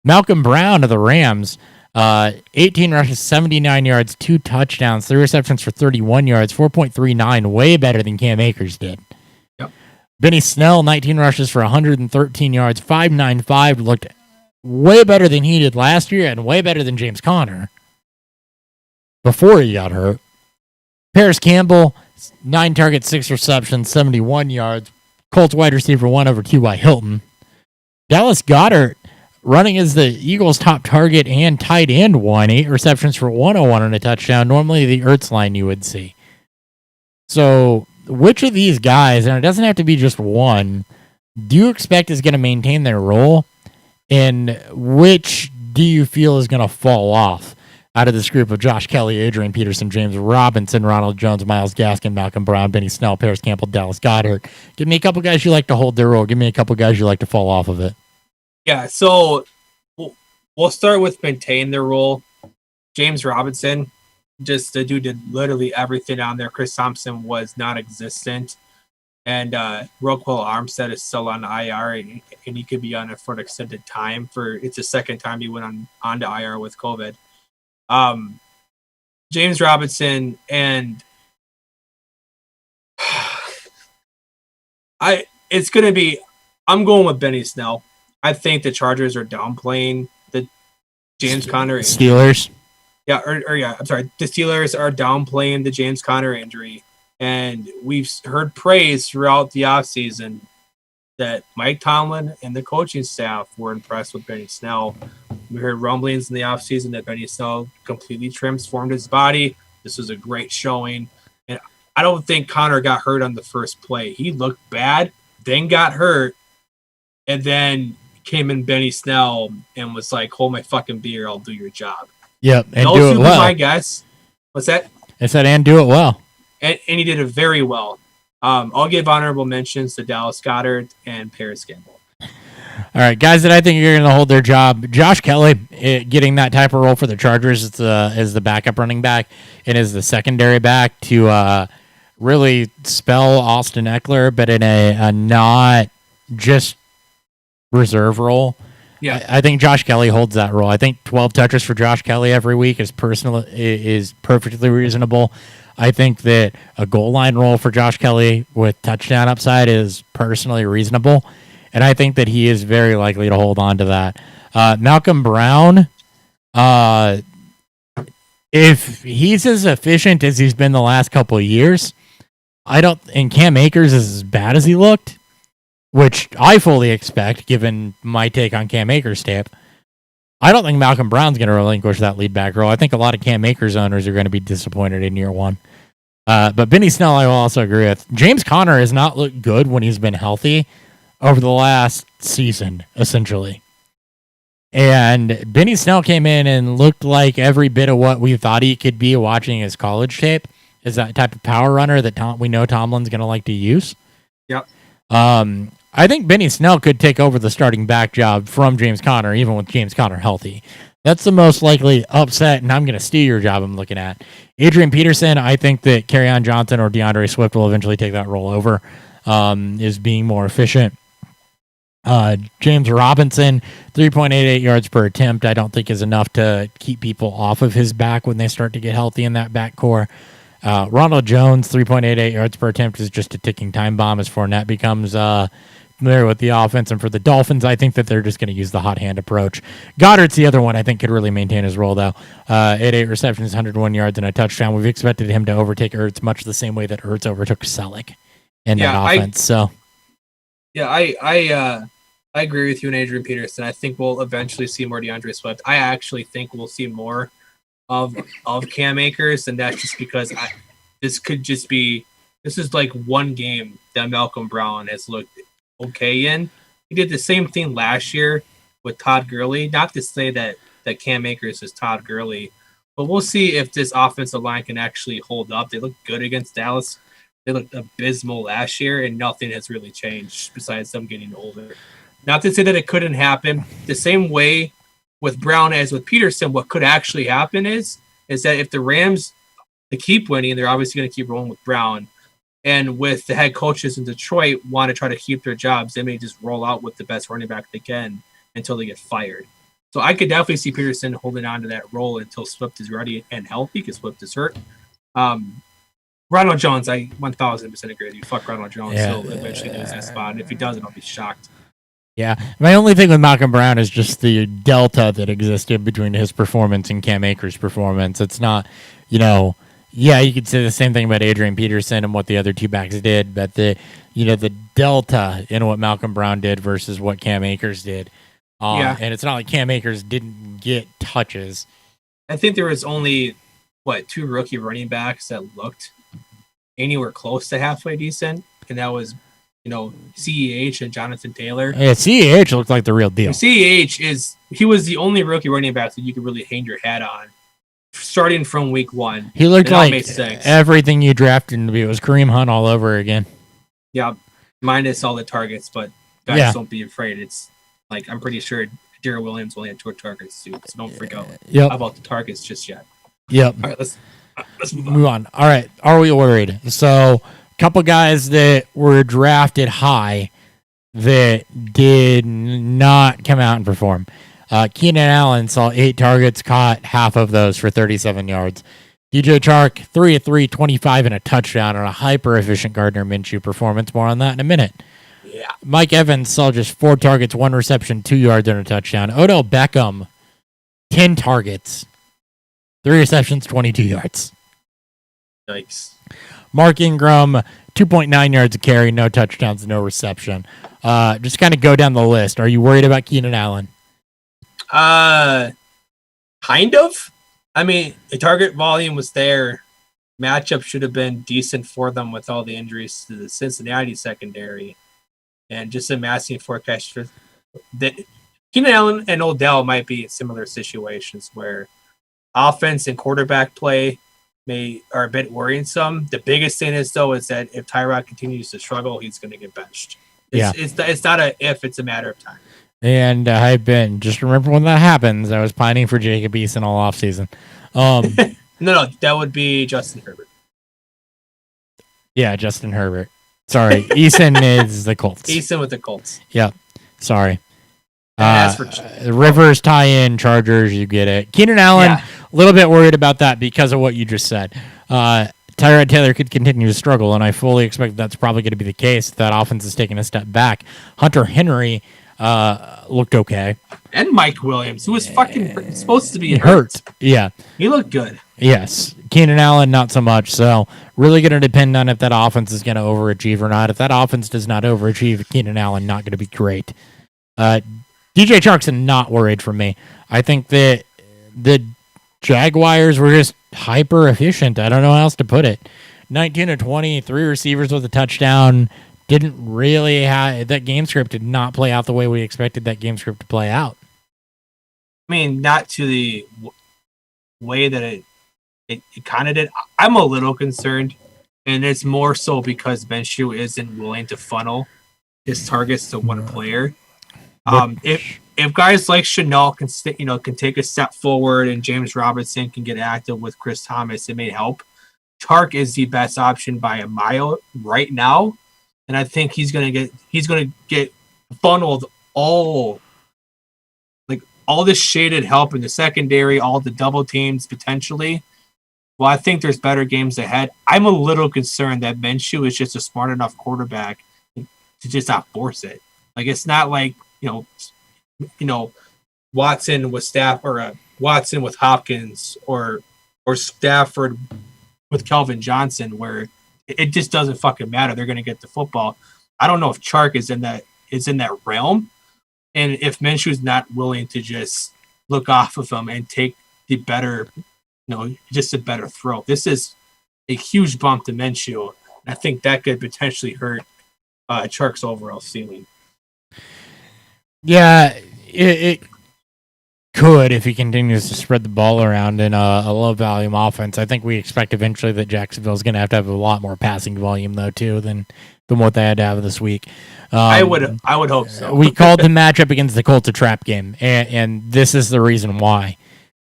Malcolm Brown of the Rams, 18 rushes, 79 yards, 2 touchdowns, 3 receptions for 31 yards, 4.39, way better than Cam Akers did. Yep. Benny Snell, 19 rushes for 113 yards, 5.95, looked way better than he did last year and way better than James Conner before he got hurt. Paris Campbell, 9 targets, 6 receptions, 71 yards. Colts wide receiver 1 over T.Y. Hilton. Dallas Goedert, running as the Eagles' top target and tight end 1, 8 receptions for 101 and a touchdown. Normally the Ertz line you would see. So which of these guys, and it doesn't have to be just one, do you expect is going to maintain their role? And which do you feel is going to fall off out of this group of Josh Kelly, Adrian Peterson, James Robinson, Ronald Jones, Myles Gaskin, Malcolm Brown, Benny Snell, Paris Campbell, Dallas Goedert? Give me a couple guys you like to hold their role. Give me a couple guys you like to fall off of it. Yeah, so we'll start with maintain their role. James Robinson, just the dude did literally everything on there. Chris Thompson was non-existent. And Roquel Armstead is still on IR, and he could be on it for an extended time. It's the second time he went on to IR with COVID. James Robinson and it's going to be I'm going with Benny Snell. I think the Chargers are downplaying the James Conner injury. Steelers. Yeah, I'm sorry. The Steelers are downplaying the James Conner injury. And we've heard praise throughout the offseason that Mike Tomlin and the coaching staff were impressed with Benny Snell. We heard rumblings in the offseason that Benny Snell completely transformed his body. This was a great showing. And I don't think Conner got hurt on the first play. He looked bad, then got hurt, and then came in Benny Snell and was like, hold my fucking beer, I'll do your job. Yep, and do it well. My guess. What's that? I said, and do it well. And he did it very well. I'll give honorable mentions to Dallas Goedert and Paris Campbell. All right, guys that I think are going to hold their job. Josh Kelly getting that type of role for the Chargers as the backup running back and as the secondary back to really spell Austin Eckler, but in a not just reserve role. Yeah, I think Josh Kelly holds that role. I think 12 touches for Josh Kelly every week is perfectly reasonable. I think that a goal line role for Josh Kelly with touchdown upside is personally reasonable, and I think that he is very likely to hold on to that. Malcolm Brown, if he's as efficient as he's been the last couple of years, and Cam Akers is as bad as he looked, which I fully expect, given my take on Cam Akers' tape, I don't think Malcolm Brown's going to relinquish that lead back role. I think a lot of Cam Akers owners are going to be disappointed in year one. But Benny Snell, I will also agree with. James Conner has not looked good when he's been healthy over the last season, essentially. And Benny Snell came in and looked like every bit of what we thought he could be watching his college tape. Is that type of power runner that we know Tomlin's going to like to use. Yep. I think Benny Snell could take over the starting back job from James Conner, even with James Conner healthy. That's the most likely upset, and I'm going to steal your job I'm looking at. Adrian Peterson, I think that Kerryon Johnson or DeAndre Swift will eventually take that role over, is being more efficient. James Robinson, 3.88 yards per attempt, I don't think is enough to keep people off of his back when they start to get healthy in that back core. Ronald Jones, 3.88 yards per attempt is just a ticking time bomb as Fournette becomes familiar with the offense. And for the Dolphins, I think that they're just going to use the hot hand approach. Goddard's the other one I think could really maintain his role, though. At 8 receptions, 101 yards, and a touchdown. We've expected him to overtake Ertz much the same way that Ertz overtook Selleck in that offense. I agree with you and Adrian Peterson. I think we'll eventually see more DeAndre Swift. I actually think we'll see more of Cam Akers, and that's just because this is like one game that Malcolm Brown has looked okay in. He did the same thing last year with Todd Gurley. Not to say that Cam Akers is Todd Gurley, but we'll see if this offensive line can actually hold up. They look good against Dallas. They looked abysmal last year, and nothing has really changed besides them getting older. Not to say that it couldn't happen. The same way with Brown as with Peterson, what could actually happen is that if the Rams keep winning, they're obviously going to keep rolling with Brown. And with the head coaches in Detroit want to try to keep their jobs, they may just roll out with the best running back they can until they get fired. So I could definitely see Peterson holding on to that role until Swift is ready and healthy, because Swift is hurt. Ronald Jones, I 1,000% agree with you. Fuck Ronald Jones. Yeah. He'll eventually lose that spot. And if he doesn't, I'll be shocked. Yeah. My only thing with Malcolm Brown is just the delta that existed between his performance and Cam Akers' performance. It's not, you could say the same thing about Adrian Peterson and what the other two backs did, but the delta in what Malcolm Brown did versus what Cam Akers did. And it's not like Cam Akers didn't get touches. I think there was only, two rookie running backs that looked anywhere close to halfway decent, and that was, CEH and Jonathan Taylor. Yeah, CEH looked like the real deal. He was the only rookie running back that you could really hang your hat on, starting from week one. He looked like everything you drafted him to be. It was Kareem Hunt all over again. Yeah, minus all the targets, but guys, don't be afraid. It's like, I'm pretty sure Darrell Williams only had 2 targets too, so don't freak out about the targets just yet. Yep. All right, let's move on. All right, are we worried? So, a couple guys that were drafted high that did not come out and perform. Keenan Allen saw 8 targets, caught half of those for 37 yards. DJ Chark, 3 of 3, 25 and a touchdown on a hyper-efficient Gardner Minshew performance. More on that in a minute. Yeah. Mike Evans saw just 4 targets, 1 reception, 2 yards, and a touchdown. Odell Beckham, 10 targets, 3 receptions, 22 yards. Yikes. Mark Ingram, 2.9 yards a carry, no touchdowns, no reception. Just kind of go down the list. Are you worried about Keenan Allen? Kind of. I mean, the target volume was there. Matchup should have been decent for them with all the injuries to the Cincinnati secondary. And just amassing forecast for that. Keenan Allen and Odell might be in similar situations where offense and quarterback play are a bit worrisome. The biggest thing is that if Tyrod continues to struggle, he's going to get benched. It's not a if, it's a matter of time. And just remember when that happens, I was pining for Jacob Eason all offseason. No, that would be Justin Herbert. Yeah, Justin Herbert. Sorry, Eason is the Colts. Eason with the Colts. Yep. Sorry. Rivers tie-in, Chargers, you get it. Keenan Allen, a little bit worried about that because of what you just said. Tyrod Taylor could continue to struggle, and I fully expect that's probably going to be the case. That offense is taking a step back. Hunter Henry looked okay. And Mike Williams, who was fucking supposed to be hurt. Yeah. He looked good. Yes. Keenan Allen, not so much. So, really going to depend on if that offense is going to overachieve or not. If that offense does not overachieve, Keenan Allen not going to be great. DJ Chark's not worried for me. I think that the Jaguars were just hyper efficient. I don't know how else to put it. 19 of 20, 3 receivers with a touchdown. Didn't really have that game script did not play out the way we expected that game script to play out. I mean, not to the way that it kind of did. I'm a little concerned, and it's more so because Minshew isn't willing to funnel his targets to one player. If guys like Chanel can take a step forward and James Robinson can get active with Chris Thomas, it may help. Chark is the best option by a mile right now, and I think he's gonna get funneled all this shaded help in the secondary, all the double teams potentially. Well, I think there's better games ahead. I'm a little concerned that Minshew is just a smart enough quarterback to just not force it. Like, it's not like Watson with Watson with Hopkins or Stafford with Kelvin Johnson, where it just doesn't fucking matter. They're going to get the football. I don't know if Chark is in that realm, and if Minshew's not willing to just look off of him and take the better, just a better throw. This is a huge bump to Minshew. I think that could potentially hurt Chark's overall ceiling. Yeah, it could if he continues to spread the ball around in a low volume offense. I think we expect eventually that Jacksonville's going to have a lot more passing volume though too than what they had to have this week. I would hope so. We called the matchup against the Colts a trap game, and this is the reason why.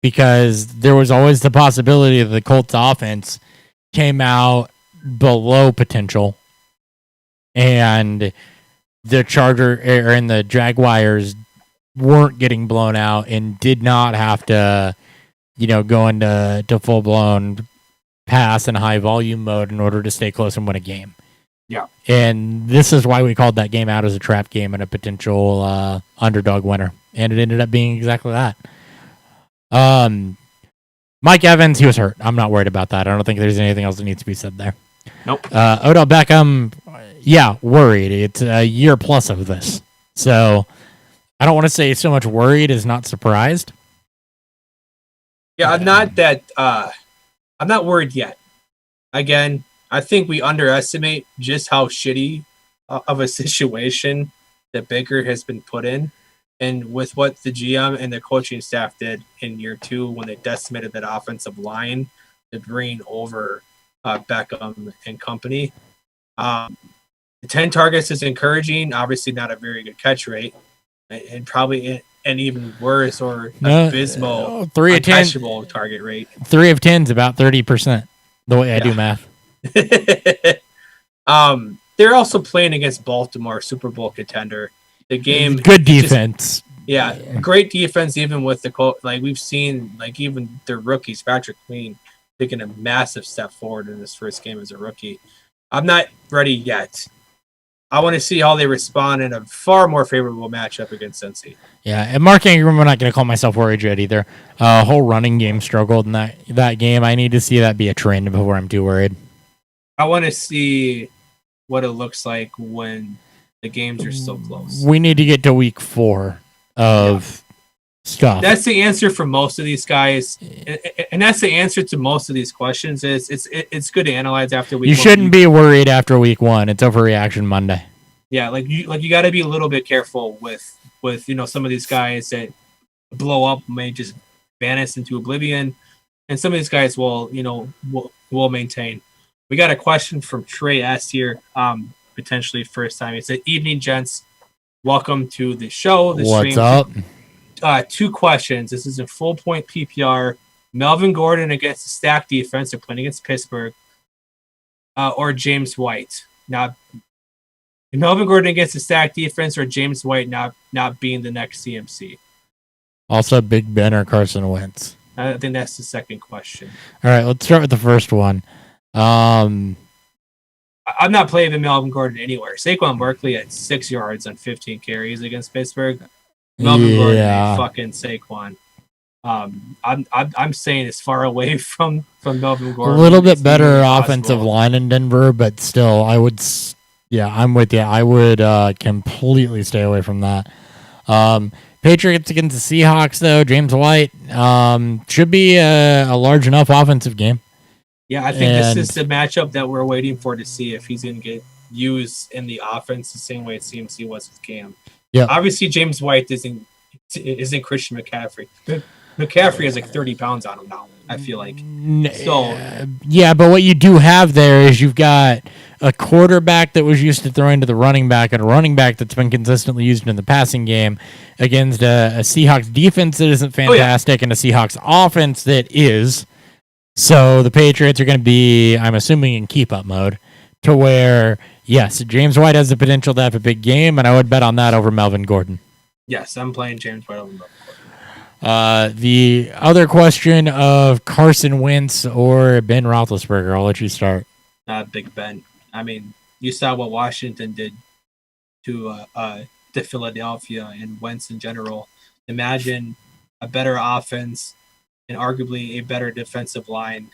Because there was always the possibility that the Colts offense came out below potential, and the the Jaguars weren't getting blown out and did not have to, go into full blown pass and high volume mode in order to stay close and win a game. Yeah. And this is why we called that game out as a trap game and a potential underdog winner. And it ended up being exactly that. Mike Evans, he was hurt. I'm not worried about that. I don't think there's anything else that needs to be said there. Nope. Odell Beckham, worried. It's a year plus of this. So I don't want to say so much worried as not surprised. Yeah, I'm not worried yet. Again, I think we underestimate just how shitty of a situation that Baker has been put in. And with what the GM and the coaching staff did in year 2 when they decimated that offensive line to bring over Beckham and company. 10 targets is encouraging. Obviously not a very good catch rate. And probably an even worse or abysmal 3 of 10 target rate. 3 of 10 is about 30%, the way I do math. They're also playing against Baltimore, Super Bowl contender. The game, good defense. Great defense. Even with we've seen, even their rookies, Patrick Queen, taking a massive step forward in his first game as a rookie. I'm not ready yet. I want to see how they respond in a far more favorable matchup against Cincy. Yeah, and Mark Ingram, I'm not going to call myself worried yet either. Whole running game struggled in that game. I need to see that be a trend before I'm too worried. I want to see what it looks like when the games are so close. We need to get to week 4 of stuff. That's the answer for most of these guys, and that's the answer to most of these questions. It's good to analyze after week. You shouldn't be worried after week 1. It's overreaction Monday. Yeah, you got to be a little bit careful with some of these guys that blow up may just vanish into oblivion, and some of these guys will maintain. We got a question from Trey S here, potentially first time. It said, "Evening, gents. Welcome to the show." What's up? 2 questions. This is in full point PPR. Melvin Gordon against the stacked defense. They're playing against Pittsburgh. Or James White. Now, Melvin Gordon against the stacked defense, or James White not being the next CMC. Also, Big Ben or Carson Wentz. I think that's the second question. All right, let's start with the first one. I'm not playing Melvin Gordon anywhere. Saquon Barkley had 6 yards on 15 carries against Pittsburgh. Melvin Gordon and fucking Saquon. I'm saying as far away from Melvin Gordon. A little bit better offensive line in Denver, but still, I would. Yeah, I'm with you. I would completely stay away from that. Patriots against the Seahawks, though. James White should be a large enough offensive game. Yeah, I think this is the matchup that we're waiting for to see if he's going to get used in the offense the same way CMC was with Cam. Yeah, obviously James White isn't Christian McCaffrey. McCaffrey has like 30 pounds on him now, I feel like. So yeah, but what you do have there is you've got a quarterback that was used to throwing to the running back and a running back that's been consistently used in the passing game against a Seahawks defense that isn't fantastic and a Seahawks offense that is. So the Patriots are going to be, I'm assuming, in keep-up mode to where, yes, James White has the potential to have a big game, and I would bet on that over Melvin Gordon. Yes, I'm playing James White over Melvin Gordon. The other question of Carson Wentz or Ben Roethlisberger, I'll let you start. Big Ben. I mean, you saw what Washington did to Philadelphia and Wentz in general. Imagine a better offense and arguably a better defensive line.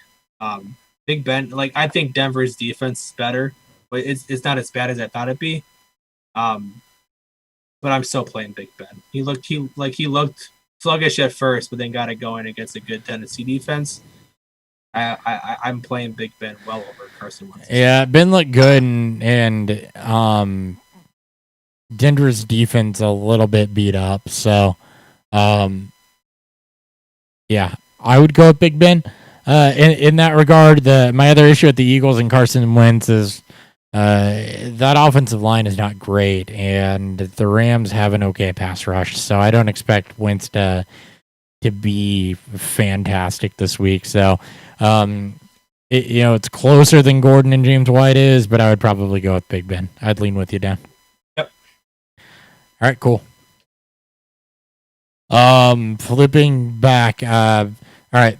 Big Ben, I think Denver's defense is better, but it's not as bad as I thought it'd be. But I'm still playing Big Ben. He looked sluggish at first, but then got it going against a good Tennessee defense. I'm playing Big Ben well over Carson Wentz. Yeah, Ben looked good, and Denver's defense a little bit beat up. So, yeah, I would go with Big Ben. In that regard, my other issue with the Eagles and Carson Wentz is that offensive line is not great, and the Rams have an okay pass rush. So I don't expect Wentz to be fantastic this week. So, it's closer than Gordon and James White is, but I would probably go with Big Ben. I'd lean with you, Dan. Yep. All right, cool. Flipping back. All right,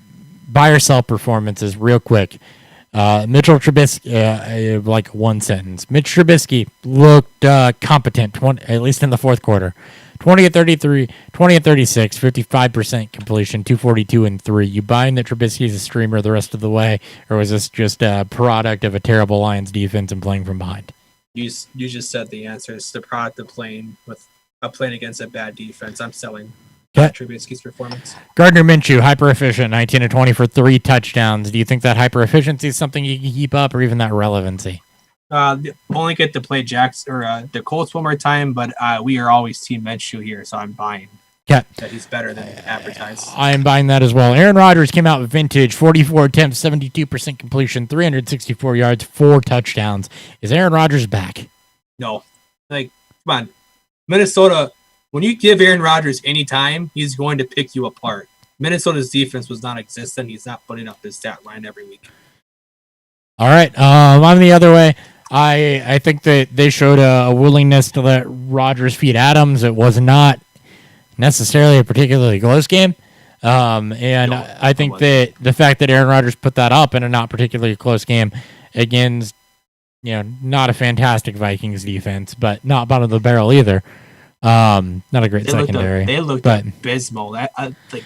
buy or sell performances real quick. Mitchell Trubisky, like one sentence. Mitch Trubisky looked competent, at least in the fourth quarter. 20 at 33, 20 at 36, 55% completion, 242 and 3. You buying that Trubisky's a streamer the rest of the way, or was this just a product of a terrible Lions defense and playing from behind? You just said the answer. It's the product of playing against a bad defense. I'm selling Trubisky's performance. Gardner Minshew, hyper efficient, 19 to 20 for 3 touchdowns. Do you think that hyper efficiency is something you can keep up, or even that relevancy? Only get to play the Colts one more time, but we are always Team Minshew here, so I'm buying. Okay. That he's better than advertised. I am buying that as well. Aaron Rodgers came out with vintage, 44 attempts, 72% completion, 364 yards, 4 touchdowns. Is Aaron Rodgers back? No. Come on. Minnesota, when you give Aaron Rodgers any time, he's going to pick you apart. Minnesota's defense was non-existent. He's not putting up his stat line every week. All right. I'm the other way. I think that they showed a willingness to let Rodgers feed Adams. It was not necessarily a particularly close game. I think that the fact that Aaron Rodgers put that up in a not particularly close game against not a fantastic Vikings defense, but not bottom of the barrel either. Not a great secondary. They looked abysmal. That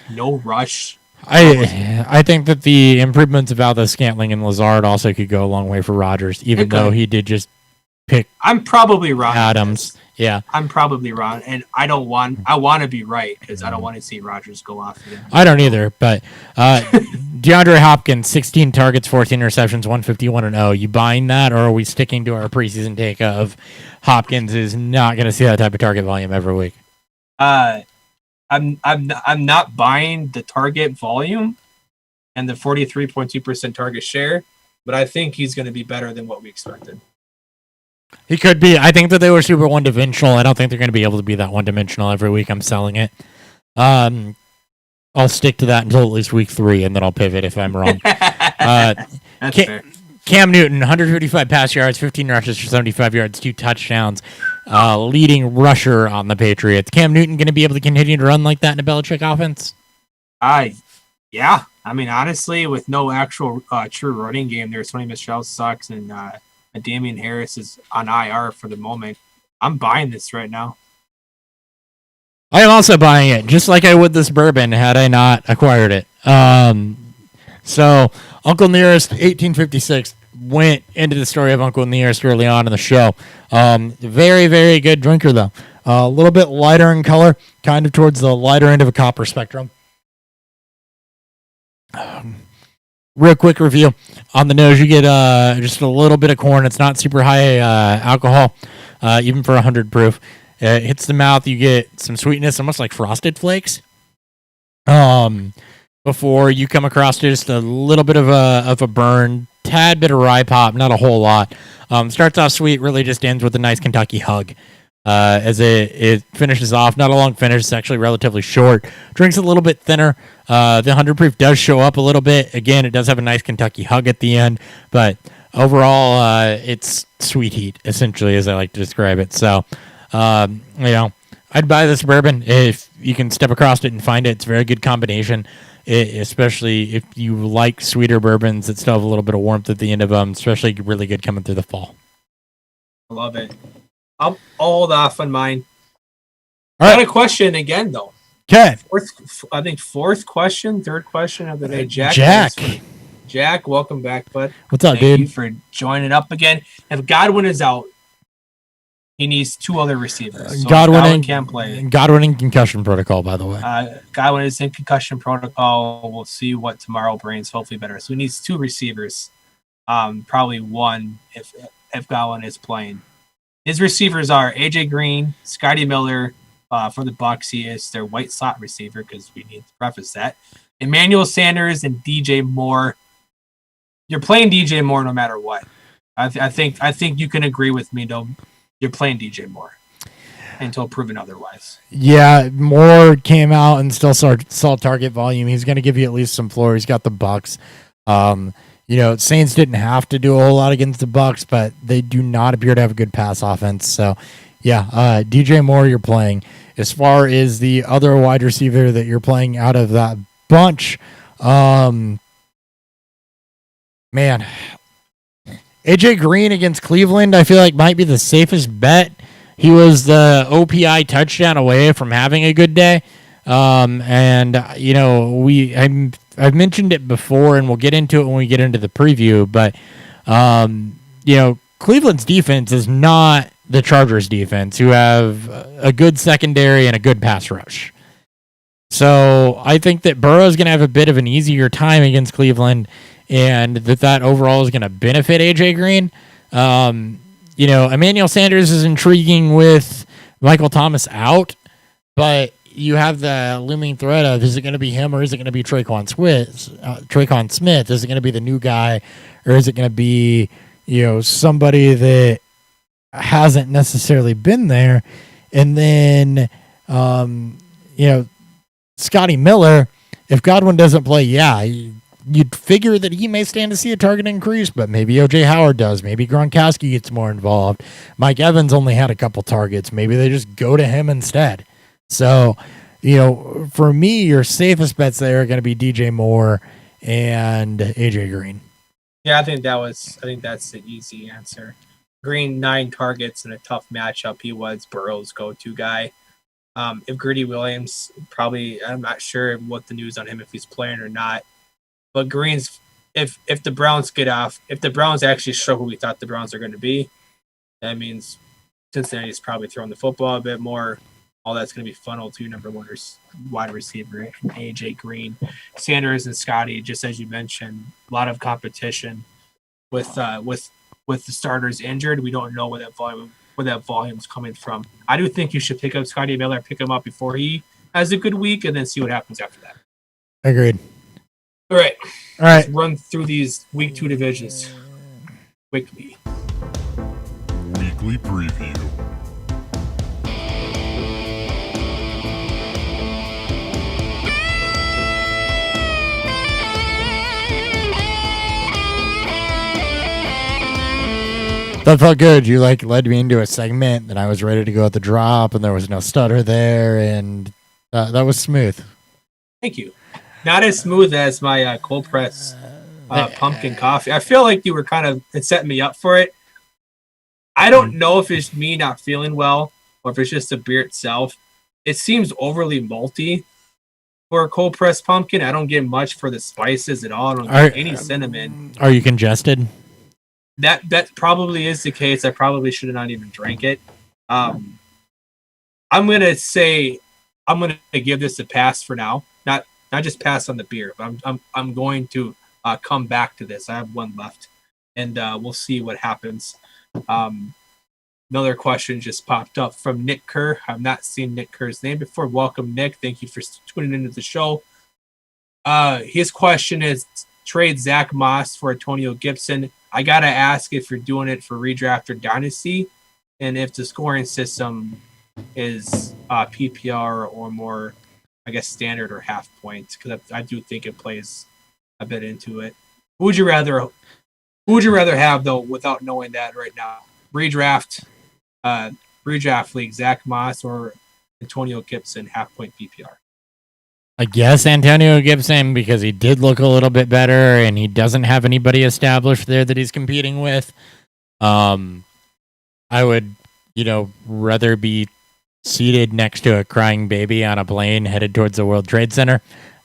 no rush. I think that the improvements of Valdez-Scantling and Lazard also could go a long way for Rodgers, even though he did just pick. I'm probably wrong. Adams. Yeah, I'm probably wrong, and I want to be right because I don't want to see Rodgers go off again. I don't either, but DeAndre Hopkins, 16 targets, 14 receptions, 151-0. You buying that, or are we sticking to our preseason take of Hopkins is not going to see that type of target volume every week? I'm not buying the target volume and the 43.2% target share, but I think he's going to be better than what we expected. He could be. I think that they were super one-dimensional. I don't think they're going to be able to be that one-dimensional every week. I'm selling it. I'll stick to that until at least week 3, and then I'll pivot if I'm wrong. That's fair. Cam Newton, 155 pass yards, 15 rushes for 75 yards, 2 touchdowns. Leading rusher on the Patriots. Cam Newton going to be able to continue to run like that in a Belichick offense? Yeah. I mean, honestly, with no actual true running game, there's Tony Michel sucks, and Damian Harris is on IR for the moment. I'm buying this right now. I am also buying it, just like I would this bourbon had I not acquired it. So Uncle Nearest, 1856, went into the story of Uncle Nearest early on in the show. Very, very good drinker, though. A little bit lighter in color, kind of towards the lighter end of a copper spectrum. Real quick review. On the nose, you get just a little bit of corn. It's not super high alcohol, even for 100 proof. It hits the mouth. You get some sweetness, almost like Frosted Flakes. Before you come across just a little bit of a burn, tad bit of rye pop, not a whole lot. Starts off sweet, really just ends with a nice Kentucky hug. As it finishes off, not a long finish, it's actually relatively short. Drinks a little bit thinner. The 100 proof does show up a little bit. Again, it does have a nice Kentucky hug at the end, but overall, it's sweet heat, essentially, as I like to describe it. So, I'd buy this bourbon if you can step across it and find it. It's a very good combination, especially if you like sweeter bourbons that still have a little bit of warmth at the end of them, especially really good coming through the fall. I love it. I'll hold off on mine. All right. Got a question again, though. Okay. Third question of the day. Jack, welcome back, bud. What's up, dude? Thank you for joining up again. If Godwin is out, he needs 2 other receivers. So Godwin can't play. Godwin in concussion protocol, by the way. Godwin is in concussion protocol. We'll see what tomorrow brings. Hopefully better. So he needs 2 receivers. Probably 1 if Godwin is playing. His receivers are AJ Green, Scotty Miller. For the Bucs, he is their white slot receiver because we need to preface that. Emmanuel Sanders and DJ Moore. You're playing DJ Moore no matter what. I think you can agree with me, though. You're playing DJ Moore until proven otherwise. Yeah, Moore came out and still saw target volume. He's going to give you at least some floor. He's got the Bucs. Saints didn't have to do a whole lot against the Bucs, but they do not appear to have a good pass offense. So, yeah, DJ Moore you're playing. As far as the other wide receiver that you're playing out of that bunch, AJ Green against Cleveland, I feel like might be the safest bet. He was the OPI touchdown away from having a good day. I've mentioned it before, and we'll get into it when we get into the preview, but, Cleveland's defense is not the Chargers defense, who have a good secondary and a good pass rush. So I think that Burrow's going to have a bit of an easier time against Cleveland, and that overall is going to benefit AJ Green. Emmanuel Sanders is intriguing with Michael Thomas out, but you have the looming threat of, is it going to be him or is it going to be Tre'Quan Smith? Is it going to be the new guy, or is it going to be, somebody that hasn't necessarily been there? And then, Scotty Miller, if Godwin doesn't play, you'd figure that he may stand to see a target increase, but maybe O.J. Howard does. Maybe Gronkowski gets more involved. Mike Evans only had a couple targets. Maybe they just go to him instead. So, for me, your safest bets there are going to be DJ Moore and AJ Green. Yeah, I think that's the easy answer. Green 9 targets in a tough matchup. He was Burrow's go-to guy. If Greedy Williams, probably, I'm not sure what the news on him if he's playing or not. But Green's, if the Browns get off, if the Browns actually show who we thought the Browns are going to be, that means Cincinnati's probably throwing the football a bit more. All that's going to be funneled to your number one wide receiver, AJ Green. Sanders and Scotty, just as you mentioned, a lot of competition with the starters injured. We don't know where that volume's coming from. I do think you should pick up Scotty Miller, pick him up before he has a good week, and then see what happens after that. Agreed. All right. Let's run through these week 2 divisions quickly. Weekly preview. That felt good. You led me into a segment, and I was ready to go at the drop, and there was no stutter there, and that was smooth. Thank you. Not as smooth as my cold press pumpkin coffee. I feel like you were kind of setting me up for it. I don't know if it's me not feeling well or if it's just the beer itself. It seems overly malty for a cold pressed pumpkin. I don't get much for the spices at all. I don't get any cinnamon. Are you congested? That probably is the case. I probably should have not even drank it. I'm gonna give this a pass for now. Not just pass on the beer, but I'm going to come back to this. I have one left, and we'll see what happens. Another question just popped up from Nick Kerr. I've not seen Nick Kerr's name before. Welcome, Nick. Thank you for tuning into the show. His question is: trade Zach Moss for Antonio Gibson. I gotta ask if you're doing it for redraft or dynasty, and if the scoring system is PPR or more, I guess, standard or half points, because I do think it plays a bit into it. Who would you rather have though, without knowing that right now? Redraft league, Zach Moss or Antonio Gibson, half point PPR. I guess Antonio Gibson, because he did look a little bit better and he doesn't have anybody established there that he's competing with. I would, rather be seated next to a crying baby on a plane headed towards the World Trade Center.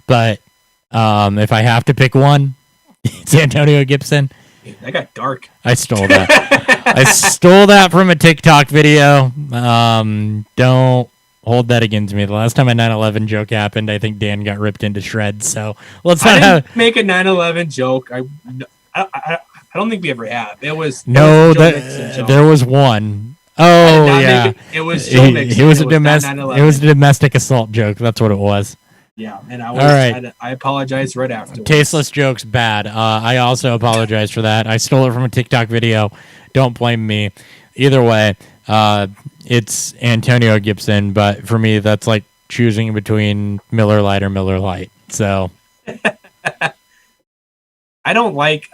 But if I have to pick one, it's Antonio Gibson. That got dark. I stole that. I stole that from a TikTok video. Don't hold that against me. The last time a 9/11 joke happened, I think Dan got ripped into shreds. So let's not make a 9/11 joke. I don't think we ever have. There was one. Oh yeah, it was Joe Mixon. It was a domestic assault joke. That's what it was. Yeah, and I apologize right after. Tasteless jokes, bad. I also apologize for that. I stole it from a TikTok video. Don't blame me. Either way, it's Antonio Gibson, but for me, that's like choosing between Miller Lite or Miller Lite. So I don't like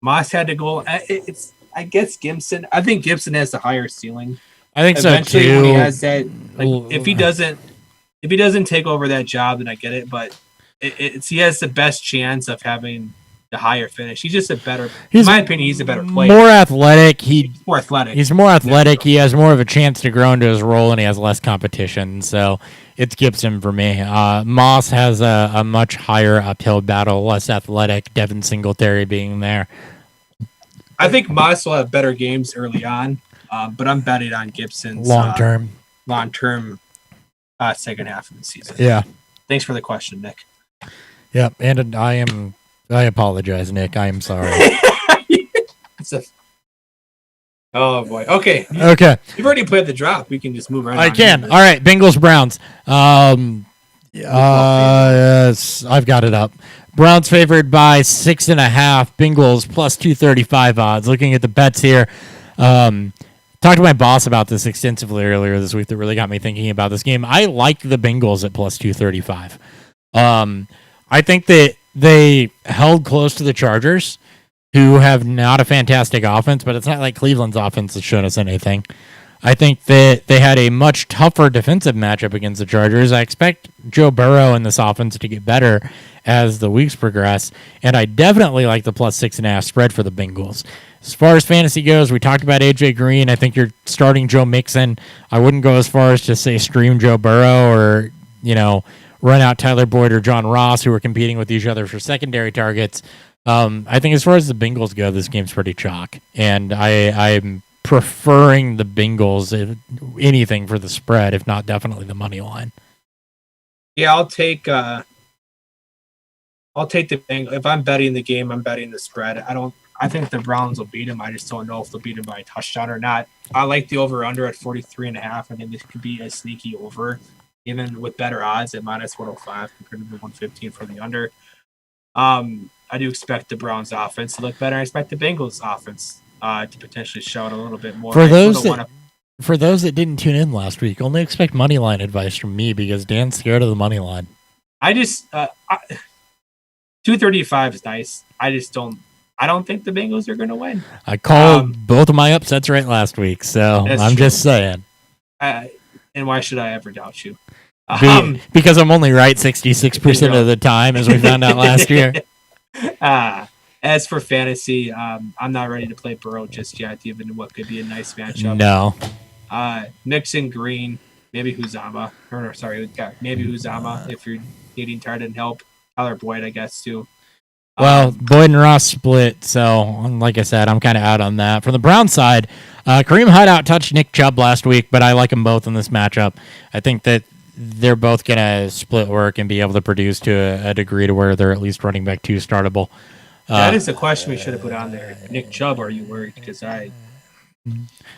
Moss had to go. I guess Gibson. I think Gibson has the higher ceiling. I think eventually so too. When he has that, if he doesn't take over that job, then I get it. But he has the best chance of having the higher finish. He's just in my opinion, he's a better player. More athletic. He's more athletic. He's more athletic. He has more of a chance to grow into his role, and he has less competition. So it's Gibson for me. Moss has a much higher uphill battle, less athletic. Devin Singletary being there. I think Moss will have better games early on, but I'm betting on Gibson's long term second half of the season. Yeah. Thanks for the question, Nick. Yep, and I apologize, Nick. I am sorry. Oh boy. Okay. You've already played the drop. We can just move right on. I can. All right. Bengals Browns. Yes, I've got it up. Browns favored by 6.5. Bengals plus 235 odds. Looking at the bets here. Talked to my boss about this extensively earlier this week. That really got me thinking about this game. I like the Bengals at plus 235. I think that they held close to the Chargers, who have not a fantastic offense, but it's not like Cleveland's offense has shown us anything. I think that they had a much tougher defensive matchup against the Chargers. I expect Joe Burrow and this offense to get better as the weeks progress, and I definitely like the plus 6.5 spread for the Bengals. As far as fantasy goes, we talked about AJ Green. I think you're starting Joe Mixon. I wouldn't go as far as to say stream Joe Burrow or, run out Tyler Boyd or John Ross, who are competing with each other for secondary targets. I think as far as the Bengals go, this game's pretty chalk, and I'm preferring the Bengals, if anything, for the spread, if not definitely the money line. Yeah, I'll take the Bengals. If I'm betting the game, I'm betting the spread. I think the Browns will beat them. I just don't know if they'll beat them by a touchdown or not. I like the over/under at 43.5. I think this could be a sneaky over, even with better odds at minus 105 compared to the 115 for the under. I do expect the Browns offense to look better. I expect the Bengals offense to potentially show it a little bit more. For those that didn't tune in last week, only expect money line advice from me because Dan's scared of the money line. I just 235 is nice. I don't think the Bengals are going to win. I called both of my upsets right last week, so I'm true. Just saying. And why should I ever doubt you? Because I'm only right 66% of the time, as we found out last year. As for fantasy, I'm not ready to play Burrow just yet, even what could be a nice matchup. No. Mixon, Green, maybe Uzama. Maybe Uzama if you're needing tight end help. Tyler Boyd, I guess, too. Well, Boyd and Ross split, so like I said, I'm kind of out on that. From the Brown side, Kareem Hunt touched Nick Chubb last week, but I like them both in this matchup. I think that they're both going to split work and be able to produce to a degree to where they're at least running back 2 startable. That is the question we should have put on there. Nick Chubb, are you worried? Because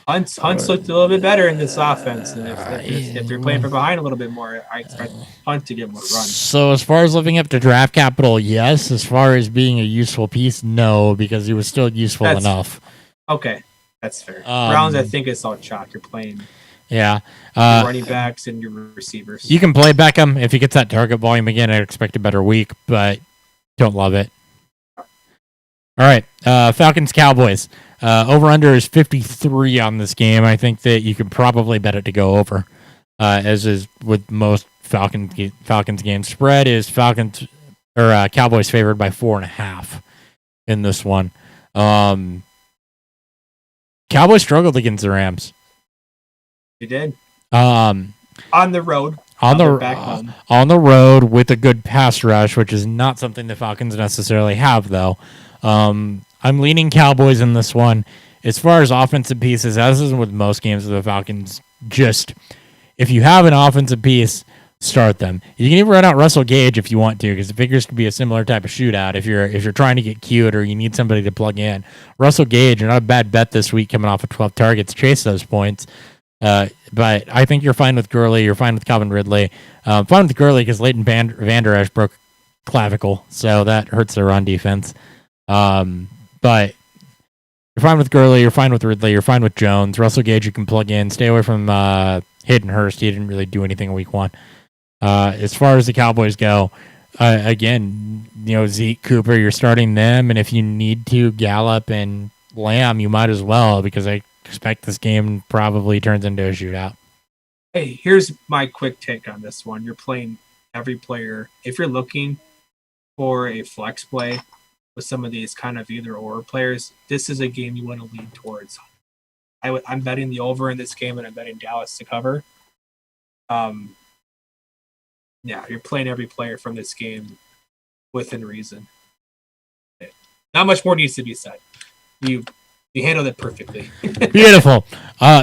Hunt's looked a little bit better in this offense. And if they're playing from behind a little bit more, I expect Hunt to get more runs. So as far as living up to draft capital, yes. As far as being a useful piece, no, because he was still useful enough. Okay, that's fair. Browns, I think it's all chalk. You're playing your running backs and your receivers. You can play Beckham. If he gets that target volume again, I'd expect a better week, but don't love it. All right, Falcons-Cowboys. Over-under is 53 on this game. I think that you could probably bet it to go over, as is with most Falcons games. Spread is Cowboys favored by 4.5 in this one. Cowboys struggled against the Rams. They did. On the road. On the road with a good pass rush, which is not something the Falcons necessarily have, though. I'm leaning Cowboys in this one. As far as offensive pieces, as is with most games of the Falcons, just if you have an offensive piece, start them. You can even run out Russell Gage if you want to, because it figures to be a similar type of shootout. If you're trying to get cute or you need somebody to plug in, Russell Gage, not a bad bet this week, coming off of 12 targets, chase those points. But I think you're fine with Gurley. You're fine with Calvin Ridley. Fine with Gurley because Leighton Vander Esch broke clavicle, so that hurts their run defense. But you're fine with Gurley, you're fine with Ridley, you're fine with Jones. Russell Gage you can plug in. Stay away from Hayden Hurst. He didn't really do anything in week 1. As far as the Cowboys go, again, Zeke, Cooper, you're starting them, and if you need to, Gallup and Lamb, you might as well, because I expect this game probably turns into a shootout. Hey, here's my quick take on this one. You're playing every player. If you're looking for a flex play with some of these kind of either or players, this is a game you want to lean towards. I'm betting the over in this game, and I'm betting Dallas to cover. You're playing every player from this game within reason. Not much more needs to be said. You handled it perfectly. Beautiful.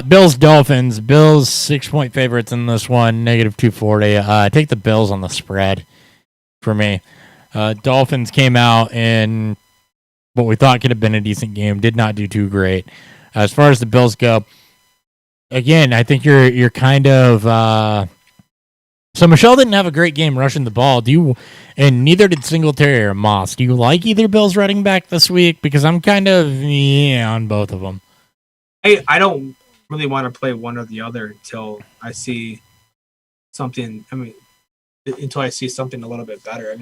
Bills-Dolphins. Bills 6-point favorites in this one, -240. Take the Bills on the spread for me. Dolphins came out in what we thought could have been a decent game. Did not do too great. As far as the Bills go, again, I think you're kind of. So Michelle didn't have a great game rushing the ball. And neither did Singletary or Moss. Do you like either Bills running back this week? Because I'm kind of on both of them. I don't really want to play one or the other until I see something. Until I see something a little bit better.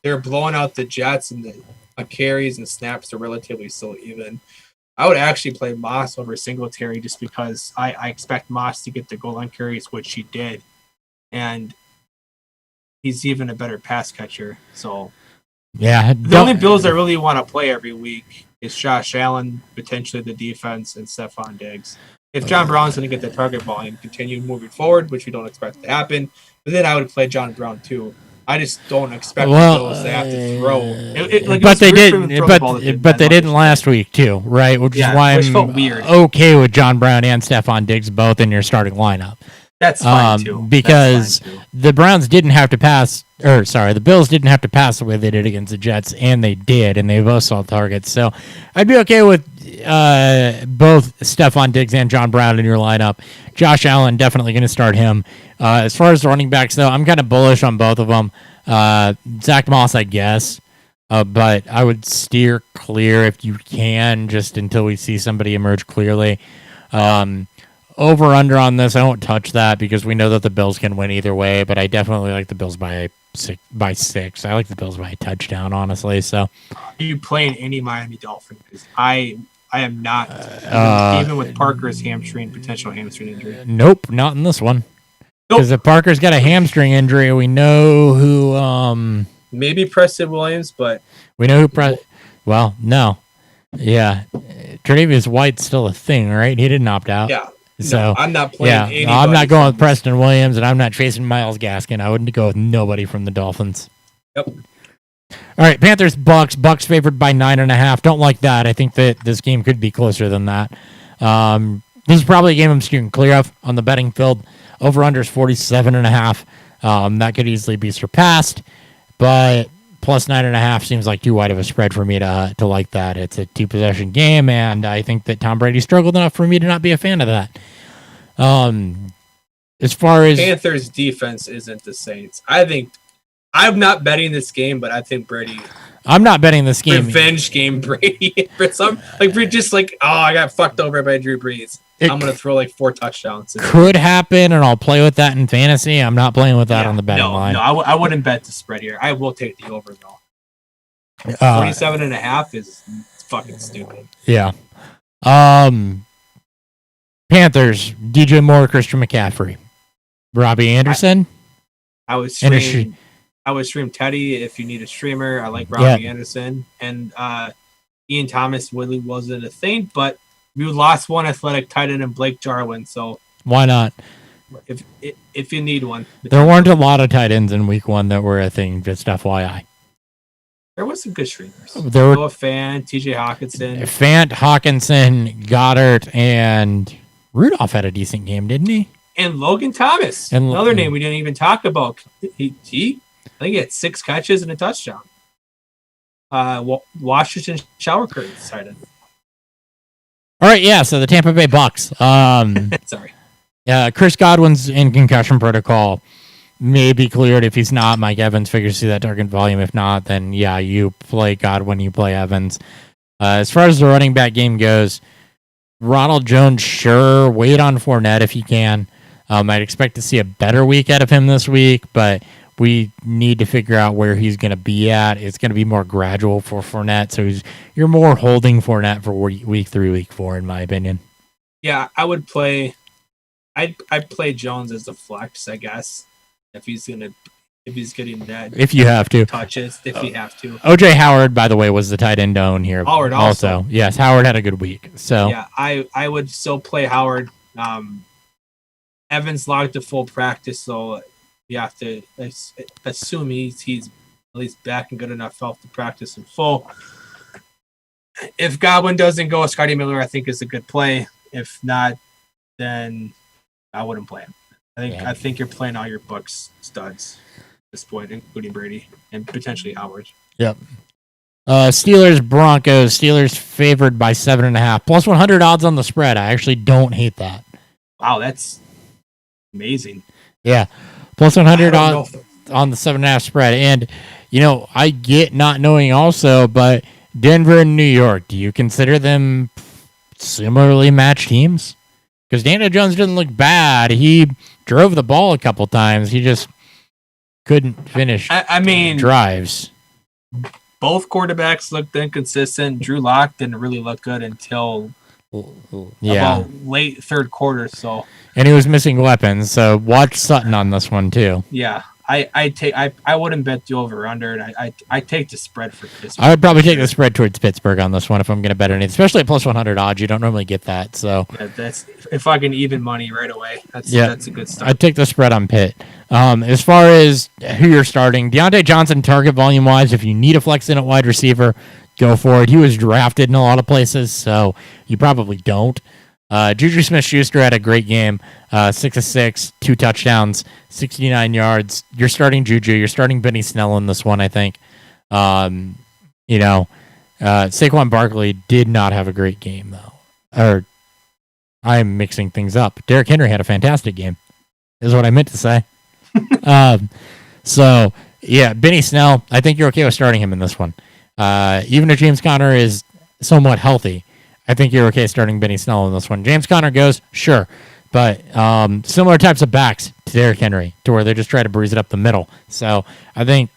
They're blowing out the Jets, and the carries and snaps are relatively still even. I would actually play Moss over Singletary just because I expect Moss to get the goal line carries, which he did. And he's even a better pass catcher. So, yeah, the only Bills I really want to play every week is Josh Allen, potentially the defense, and Stephon Diggs. If John Brown's going to get the target volume, continue moving forward, which we don't expect to happen, but then I would play John Brown too. I just don't expect the Bills to have to throw. But they did. But they didn't last week too, right? Which is why I'm okay with John Brown and Stephon Diggs both in your starting lineup. That's fine too. Because the Browns didn't have to pass, the Bills didn't have to pass the way they did against the Jets, and they did, and they both saw targets. So I'd be okay with both Stephon Diggs and John Brown in your lineup. Josh Allen, definitely going to start him. As far as the running backs, though, I'm kind of bullish on both of them. Zach Moss, I guess, but I would steer clear if you can, just until we see somebody emerge clearly. Over under on this, I won't touch that because we know that the Bills can win either way, but I definitely like the Bills by six. I like the Bills by a touchdown, honestly. So, are you playing any Miami Dolphins? Because I am not, even with Parker's potential hamstring injury. Nope, not in this one. Because if Parker's got a hamstring injury, we know who. Maybe Preston Williams, but we know who. Well, no, yeah, Tre'Davious White's still a thing, right? He didn't opt out. Yeah. So no, I'm not playing. Yeah, I'm not going with Preston Williams, and I'm not chasing Myles Gaskin. I wouldn't go with nobody from the Dolphins. Yep. All right, Panthers, Bucks. Bucks favored by 9.5. Don't like that. I think that this game could be closer than that. This is probably a game I'm steering clear of on the betting field. Over under is 47.5. That could easily be surpassed, but plus 9.5 seems like too wide of a spread for me to like that. It's a 2-possession game, and I think that Tom Brady struggled enough for me to not be a fan of that. As far as Panthers defense isn't the Saints. I think I'm not betting this game, but I think Brady. I'm not betting this game. Revenge game Brady for some just like I got fucked over by Drew Brees. I'm gonna throw like 4 touchdowns. Could happen, and I'll play with that in fantasy. I'm not playing with that on the betting line. No, I wouldn't bet the spread here. I will take the over though. 47.5 is fucking stupid. Yeah. Panthers, DJ Moore, Christian McCaffrey, Robbie Anderson. I would stream Teddy if you need a streamer. I like Robbie Anderson, and Ian Thomas really wasn't a thing, but we lost one athletic tight end in Blake Jarwin, so why not? If you need one, there weren't a lot of tight ends in week 1 that were a thing. Just FYI. There was some good streamers. There were Noah Fant, TJ Hawkinson, Goddard, and Rudolph had a decent game, didn't he? And Logan Thomas, another name we didn't even talk about. I think he had 6 catches and a touchdown. Washington shower curtains tight end. All right, yeah. So the Tampa Bay Bucks. Sorry. Chris Godwin's in concussion protocol. May be cleared. If he's not, Mike Evans figures to see that target volume. If not, then you play Godwin, you play Evans. As far as the running back game goes, Ronald Jones, sure. Wait on Fournette if you can. I'd expect to see a better week out of him this week, but we need to figure out where he's going to be at. It's going to be more gradual for Fournette, so you're more holding Fournette for week 3, week 4, in my opinion. Yeah, I would play. I'd play Jones as a flex, I guess, if he's getting that. If you have to touches, if you have to. OJ Howard, by the way, was the tight end down here. Howard also. Yes, Howard had a good week. So yeah, I would still play Howard. Evans logged to full practice, so you have to assume he's at least back and good enough health to practice in full. If Godwin doesn't go, Scotty Miller I think is a good play. If not, then I wouldn't play him. I think you're playing all your Bucks studs at this point, including Brady and potentially Howard. Yep. Steelers, Broncos. Steelers favored by 7.5. Plus 100 odds on the spread. I actually don't hate that. Wow, that's amazing. Yeah. Plus 100 on the 7.5 spread. And, I get not knowing also, but Denver and New York, do you consider them similarly matched teams? Because Daniel Jones didn't look bad. He drove the ball a couple times. He just couldn't finish drives. both quarterbacks looked inconsistent. Drew Lock didn't really look good until about late third quarter. So, and he was missing weapons. So watch Sutton on this one too. Yeah, I wouldn't bet the over under, and I take the spread for Pittsburgh. I would probably take the spread towards Pittsburgh on this one if I'm going to bet anything, especially at plus 100 odds. You don't normally get that. So that's if I can even money right away. That's a good start. I'd take the spread on Pitt. As far as who you're starting, Deontay Johnson, target volume wise, if you need a flex in at wide receiver, go for it. He was drafted in a lot of places, so you probably don't. Juju Smith-Schuster had a great game, 6 of 6, 2 touchdowns, 69 yards. You're starting Juju. You're starting Benny Snell in this one, I think. Saquon Barkley did not have a great game, though. Or I'm mixing things up. Derrick Henry had a fantastic game, is what I meant to say. So, Benny Snell, I think you're okay with starting him in this one. Even if James Conner is somewhat healthy, I think you're okay starting Benny Snell in this one. James Conner goes, sure. But similar types of backs to Derrick Henry, to where they just try to breeze it up the middle. So I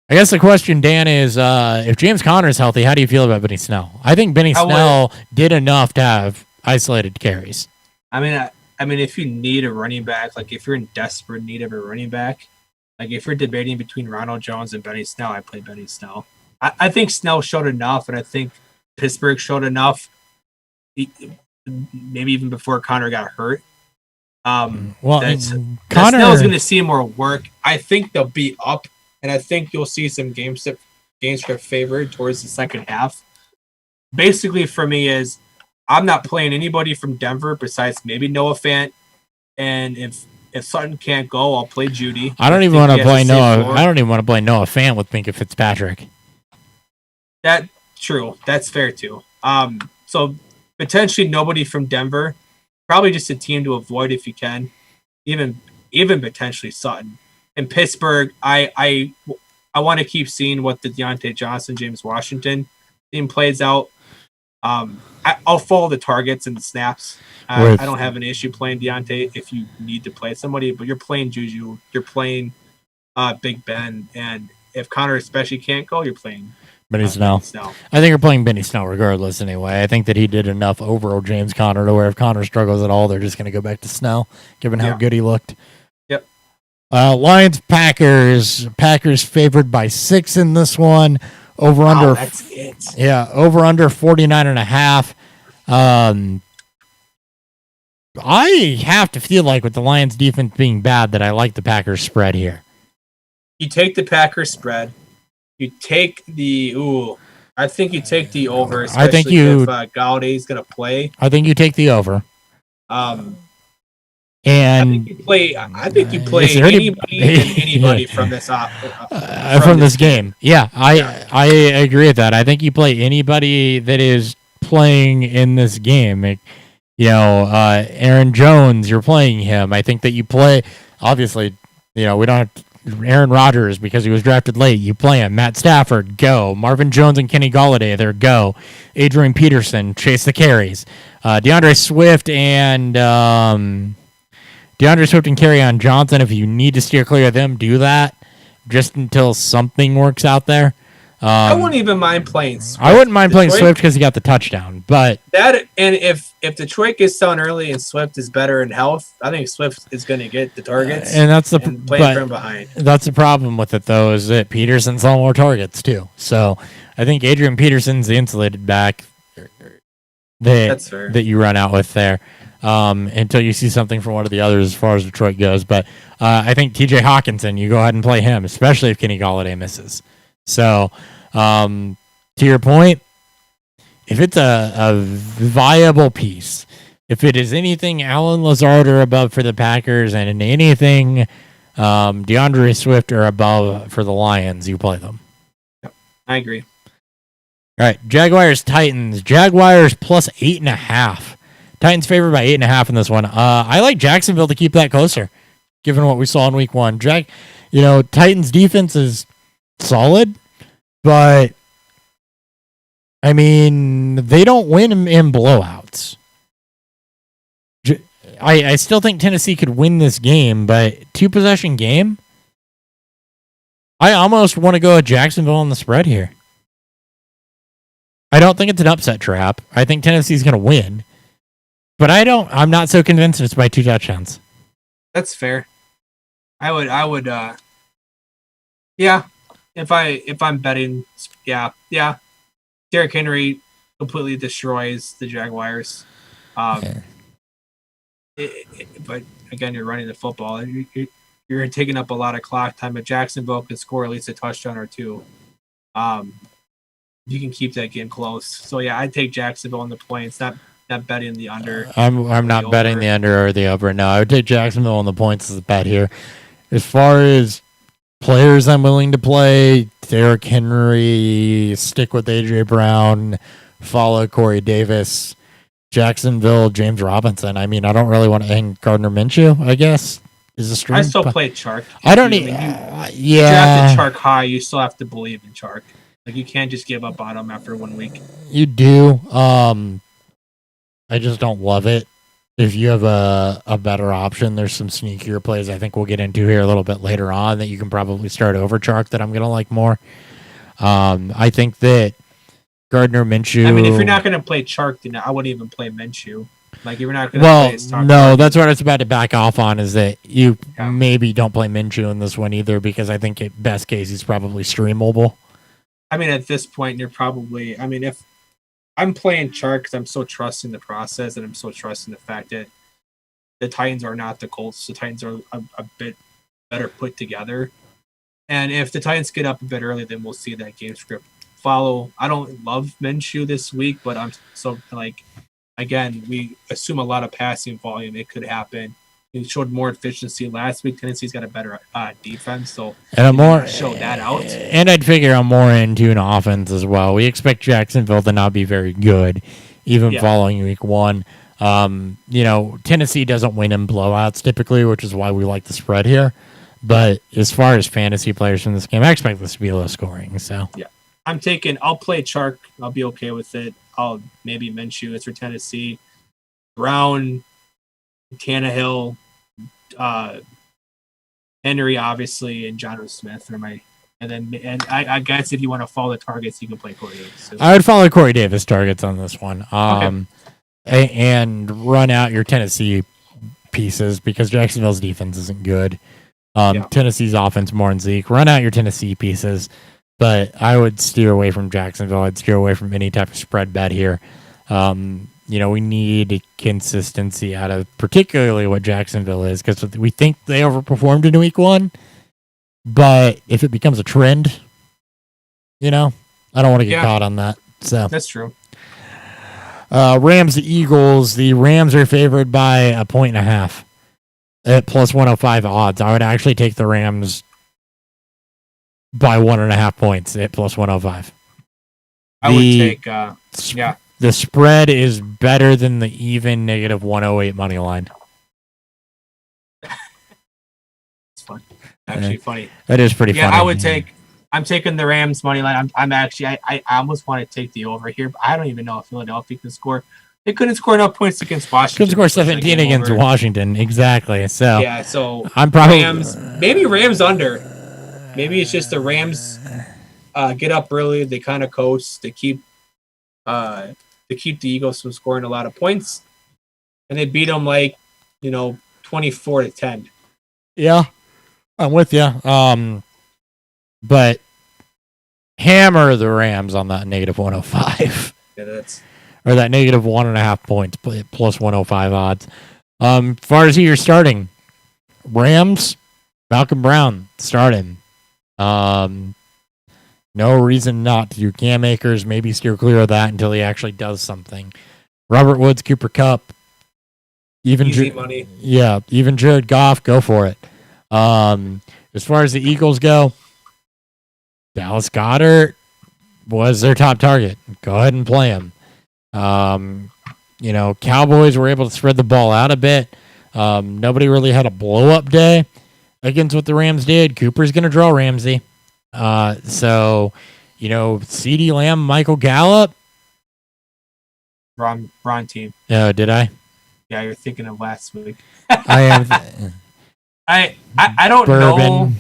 guess the question, Dan, is if James Conner is healthy, how do you feel about Benny Snell? I think Benny Snell did enough to have isolated carries. I mean, if you need a running back, like if you're in desperate need of a running back, like if you're debating between Ronald Jones and Benny Snell, I play Benny Snell. I think Snell showed enough, and I think Pittsburgh showed enough, maybe even before Conner got hurt. Conner Snell's going to see more work. I think they'll be up, and I think you'll see some game script favored towards the second half. Basically, for me, is I'm not playing anybody from Denver besides maybe Noah Fant, and if Sutton can't go, I'll play Judy. I don't even want to play Noah. I don't even want to play Noah Fant with Minkah Fitzpatrick. True. That's fair too. So potentially nobody from Denver, probably just a team to avoid if you can, even potentially Sutton. In Pittsburgh, I want to keep seeing what the Deontay Johnson, James Washington team plays out. I'll follow the targets and the snaps. I don't have an issue playing Deontay if you need to play somebody, but you're playing Juju, you're playing Big Ben, and if Conner especially can't go, you're playing Benny Snell. I think you're playing Benny Snell regardless anyway. I think that he did enough over James Conner to where if Conner struggles at all, they're just going to go back to Snell, given how good he looked. Yep. Lions, Packers. Packers favored by 6 in this one. Over under. That's it. Yeah, over under 49.5. I have to feel like with the Lions defense being bad that I like the Packers spread here. You take the Packers spread. You take I think you take the over, especially if Galladay's going to play. I think you take the over. And I think you play anybody from this from this game. Yeah, I agree with that. I think you play anybody that is playing in this game. Aaron Jones, you're playing him. I think that you play, obviously, we don't have Aaron Rodgers because he was drafted late. You play him. Matt Stafford, go. Marvin Jones and Kenny Golladay, they're go. Adrian Peterson, chase the carries. DeAndre Swift and Kerryon Johnson, if you need to steer clear of them, do that just until something works out there. I wouldn't even mind playing Swift. I wouldn't mind playing Swift because he got the touchdown. But if Detroit gets down early and Swift is better in health, I think Swift is going to get the targets. And that's playing from behind. That's the problem with it, though, is that Peterson's on more targets too. So I think Adrian Peterson's the insulated back that you run out with there until you see something from one of the others as far as Detroit goes. But I think T.J. Hawkinson, you go ahead and play him, especially if Kenny Golladay misses. So, to your point, if it's a viable piece, if it is anything Allen Lazard or above for the Packers and anything DeAndre Swift or above for the Lions, you play them. I agree. All right, Jaguars, Titans. Jaguars plus 8.5. Titans favored by 8.5 in this one. I like Jacksonville to keep that closer, given what we saw in week 1. Titans defense is solid, but I mean, they don't win in blowouts. I still think Tennessee could win this game, but 2-possession game? I almost want to go with Jacksonville on the spread here. I don't think it's an upset trap. I think Tennessee's going to win. But I'm not so convinced it's by 2 touchdowns. That's fair. I would yeah. If I'm betting, yeah. Derrick Henry completely destroys the Jaguars. But again, you're running the football. You're taking up a lot of clock time. But Jacksonville can score at least a touchdown or two. You can keep that game close. So yeah, I'd take Jacksonville on the points. Not betting the under. I'm not betting the under or the over. No, I would take Jacksonville on the points as a bet here. As far as players I'm willing to play, Derrick Henry, stick with A.J. Brown, follow Corey Davis, Jacksonville, James Robinson. I mean, I don't really want to hang Gardner Minshew, I guess, is a stream. I still play Chark. I don't need... You drafted Chark high, you still have to believe in Chark. Like, you can't just give up on him after 1 week. You do. I just don't love it. If you have a better option, there's some sneakier plays I think we'll get into here a little bit later on that you can probably start over Chark that I'm going to like more. I think that Gardner Minshew... I mean, if you're not going to play Chark, then I wouldn't even play Minshew. Like, if you're not going to play his no, that's what I was about to back off on, is that you maybe don't play Minshew in this one either, because I think at best case he's probably streamable. I mean, at this point, you're probably... I mean, if I'm playing Chark because I'm so trusting the process and I'm so trusting the fact that the Titans are not the Colts. The Titans are a bit better put together. And if the Titans get up a bit early, then we'll see that game script follow. I don't love Minshew this week, but I'm so, like, again, we assume a lot of passing volume. It could happen. He showed more efficiency last week. Tennessee's got a better defense, so show that out. And I'd figure I'm more into an offense as well. We expect Jacksonville to not be very good, even following week 1. Tennessee doesn't win in blowouts typically, which is why we like the spread here. But as far as fantasy players from this game, I expect this to be low scoring. So yeah, I'll play Chark. I'll be okay with it. I'll maybe Minshew. It's for Tennessee. Brown, Tannehill, Henry, obviously, and Jonnu Smith are my. And I guess if you want to follow the targets, you can play Corey Davis. I would follow Corey Davis targets on this one. And run out your Tennessee pieces because Jacksonville's defense isn't good. Tennessee's offense more than Zeke. Run out your Tennessee pieces, but I would steer away from Jacksonville. I'd steer away from any type of spread bet here. We need consistency out of particularly what Jacksonville is, because we think they overperformed in week 1. But if it becomes a trend, I don't want to get caught on that. So that's true. Rams, Eagles. The Rams are favored by 1.5 at plus 105 odds. I would actually take the Rams by 1.5 points at plus 105. I would take, The spread is better than the even negative 108 money line. It's fun. Actually funny. That is pretty funny. I'm taking the Rams money line. I almost want to take the over here, but I don't even know if Philadelphia can score. They couldn't score enough points against Washington. Couldn't score 17 against Washington. Exactly. So I'm probably maybe Rams under. Maybe it's just the Rams get up early. They kind of coast. They keep the Eagles from scoring a lot of points, and they beat them 24-10. Yeah, I'm with you. But hammer the Rams on that negative 105. Yeah, or that negative 1.5 points plus 105 odds. As far as who you're starting, Rams, Malcolm Brown starting. No reason not to. Cam Akers, maybe steer clear of that until he actually does something. Robert Woods, Cooper Kupp, easy money. Yeah, even Jared Goff, go for it. As far as the Eagles go, Dallas Goedert was their top target. Go ahead and play him. Cowboys were able to spread the ball out a bit. Nobody really had a blow-up day against what the Rams did. Cooper's going to draw Ramsey. CeeDee Lamb, Michael Gallup. Wrong team. Oh, did I? Yeah, you're thinking of last week. I am. I don't know.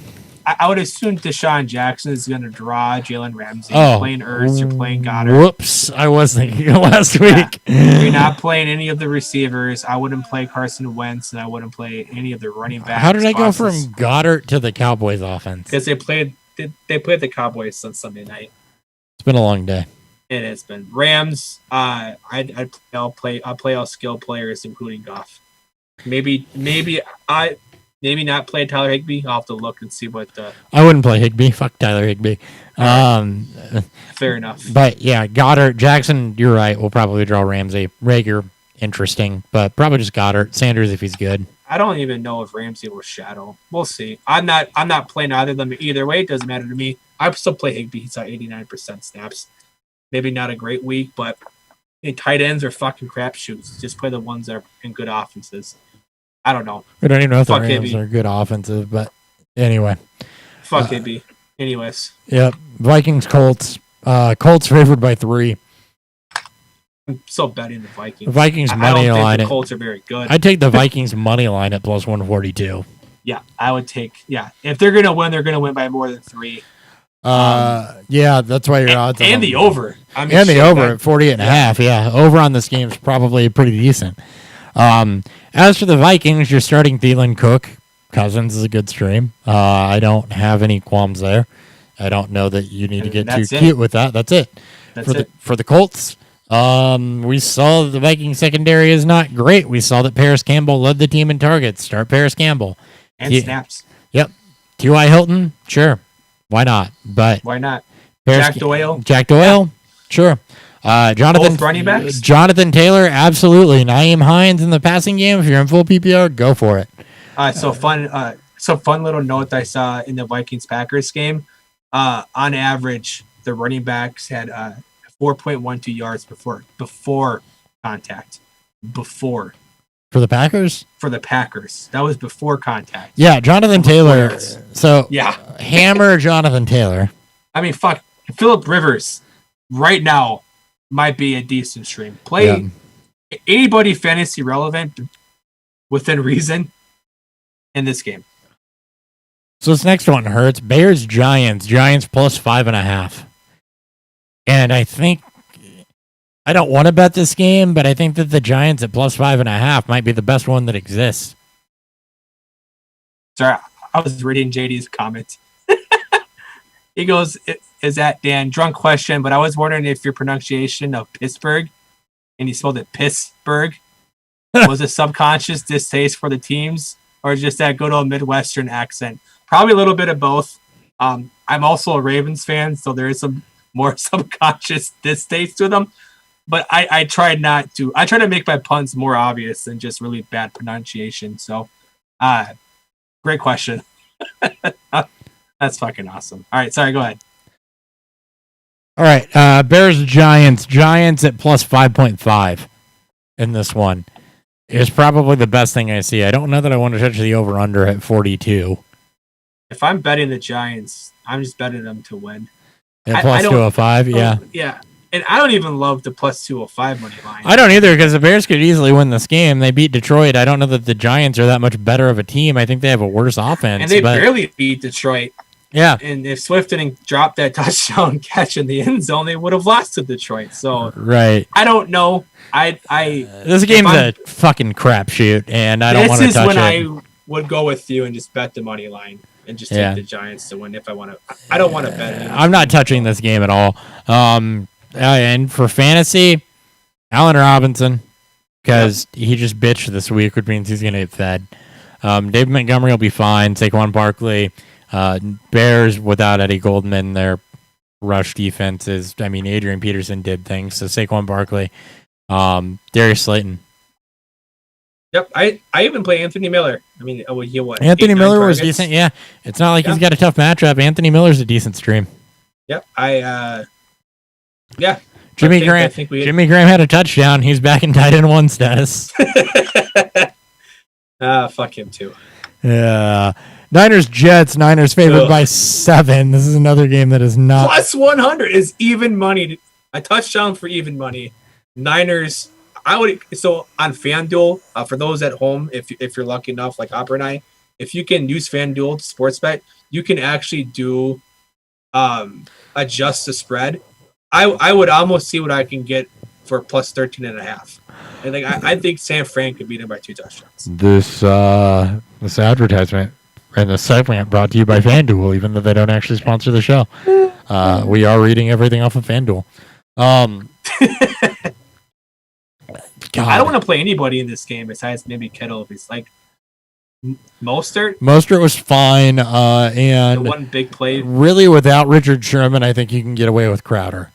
I would assume Deshaun Jackson is going to draw Jalen Ramsey. You're playing Ertz, you're playing Goddard. Whoops, I was thinking last week. You're not playing any of the receivers. I wouldn't play Carson Wentz, and I wouldn't play any of the running backs. How did I go from Goddard to the Cowboys offense? Because they played the Cowboys on Sunday night. It's been a long day. It has been. Rams. I'll play all skill players, including Goff. Maybe not play Tyler Higbee. I'll have to look and see what. I wouldn't play Higbee. Fuck Tyler Higbee. Fair enough. But yeah, Goddard, Jackson. You're right. We'll probably draw Ramsey. Rager, interesting, but probably just Goddard. Sanders if he's good. I don't even know if Ramsey will shadow. We'll see. I'm not playing either of them either way. It doesn't matter to me. I still play Higbee. He's at 89% snaps. Maybe not a great week, but tight ends are fucking crapshoots. Just play the ones that are in good offenses. I don't know. We don't even know if the Rams are good offensive, but anyway. Fuck Higbee. Anyways. Yep. Vikings, Colts. Colts favored by 3. I'm still betting the Vikings. Vikings money line. I don't think the Colts are very good. I'd take the Vikings money line at plus 142. Yeah, I would take. Yeah, if they're gonna win, they're gonna win by more than 3. Yeah, that's why your odds. And the over. And the over at 48.5. Yeah, over on this game is probably pretty decent. As for the Vikings, you're starting Thielen, Cook. Cousins is a good stream. I don't have any qualms there. I don't know that you need to get too cute with that. That's it. For the Colts, we saw the Vikings secondary is not great. We saw that Paris Campbell led the team in targets. Start Paris Campbell. And snaps. Yep. T.Y. Hilton, sure. Why not? But why not? Jack Doyle. Yeah. Sure. Jonathan Taylor, absolutely. Naeem Hines in the passing game. If you're in full PPR, go for it. So fun little note I saw in the Vikings Packers game. On average, the running backs had 4.12 yards before contact. For the Packers? For the Packers. That was before contact. Yeah, Jonathan Taylor. So, hammer Jonathan Taylor. I mean, fuck. Phillip Rivers right now might be a decent stream. Play anybody fantasy relevant within reason in this game. So this next one hurts. Bears, Giants. Giants plus 5.5. And I don't want to bet this game, but I think that the Giants at plus 5.5 might be the best one that exists. Sorry, I was reading JD's comment. He goes, "Is that Dan? Drunk question, but I was wondering if your pronunciation of Pittsburgh, and he spelled it Pittsburgh, was a subconscious distaste for the teams, or just that good old Midwestern accent? Probably a little bit of both. I'm also a Ravens fan, so there is some more subconscious distaste to them. But I try not to. I try to make my puns more obvious than just really bad pronunciation. So, great question. That's fucking awesome. All right, sorry, go ahead. All right, Bears, Giants. Giants at plus 5.5 in this one is probably the best thing I see. I don't know that I want to touch the over-under at 42. If I'm betting the Giants, I'm just betting them to win. At plus 205, yeah. Yeah. And I don't even love the plus 205 money line. I don't either, because the Bears could easily win this game. They beat Detroit. I don't know that the Giants are that much better of a team. I think they have a worse offense. And they barely beat Detroit. Yeah. And if Swift didn't drop that touchdown catch in the end zone, they would have lost to Detroit. So right. I don't know. This game's a fucking crapshoot, and I don't want to touch it. This is when I would go with you and just bet the money line. And just take the Giants to win if I want to. I don't want to bet. I'm not touching this game at all. And for fantasy, Allen Robinson, because he just bitched this week, which means he's going to get fed. David Montgomery will be fine. Saquon Barkley. Bears without Eddie Goldman, their rush defense is. I mean, Adrian Peterson did things. So Saquon Barkley, Darius Slayton. Yep, I even play Anthony Miller. I mean, he what? Anthony Miller was decent. Yeah, it's not like he's got a tough matchup. Anthony Miller's a decent stream. Yep, yeah. Jimmy Graham had a touchdown. He's back in tight end 1 status. Fuck him too. Yeah. Niners Jets. Niners favored by 7. This is another game that is not plus 100 is even money. A touchdown for even money. Niners. I would on FanDuel for those at home. If you're lucky enough, like Opera and I, if you can use FanDuel sports bet, you can actually do adjust the spread. I would almost see what I can get for plus 13.5. And like I think San Fran could beat him by 2 touchdowns. This advertisement and the segment brought to you by FanDuel, even though they don't actually sponsor the show. We are reading everything off of FanDuel. God. I don't want to play anybody in this game besides maybe Kittle if he's like Mostert. Mostert was fine, and the one big play. Really, without Richard Sherman, I think you can get away with Crowder.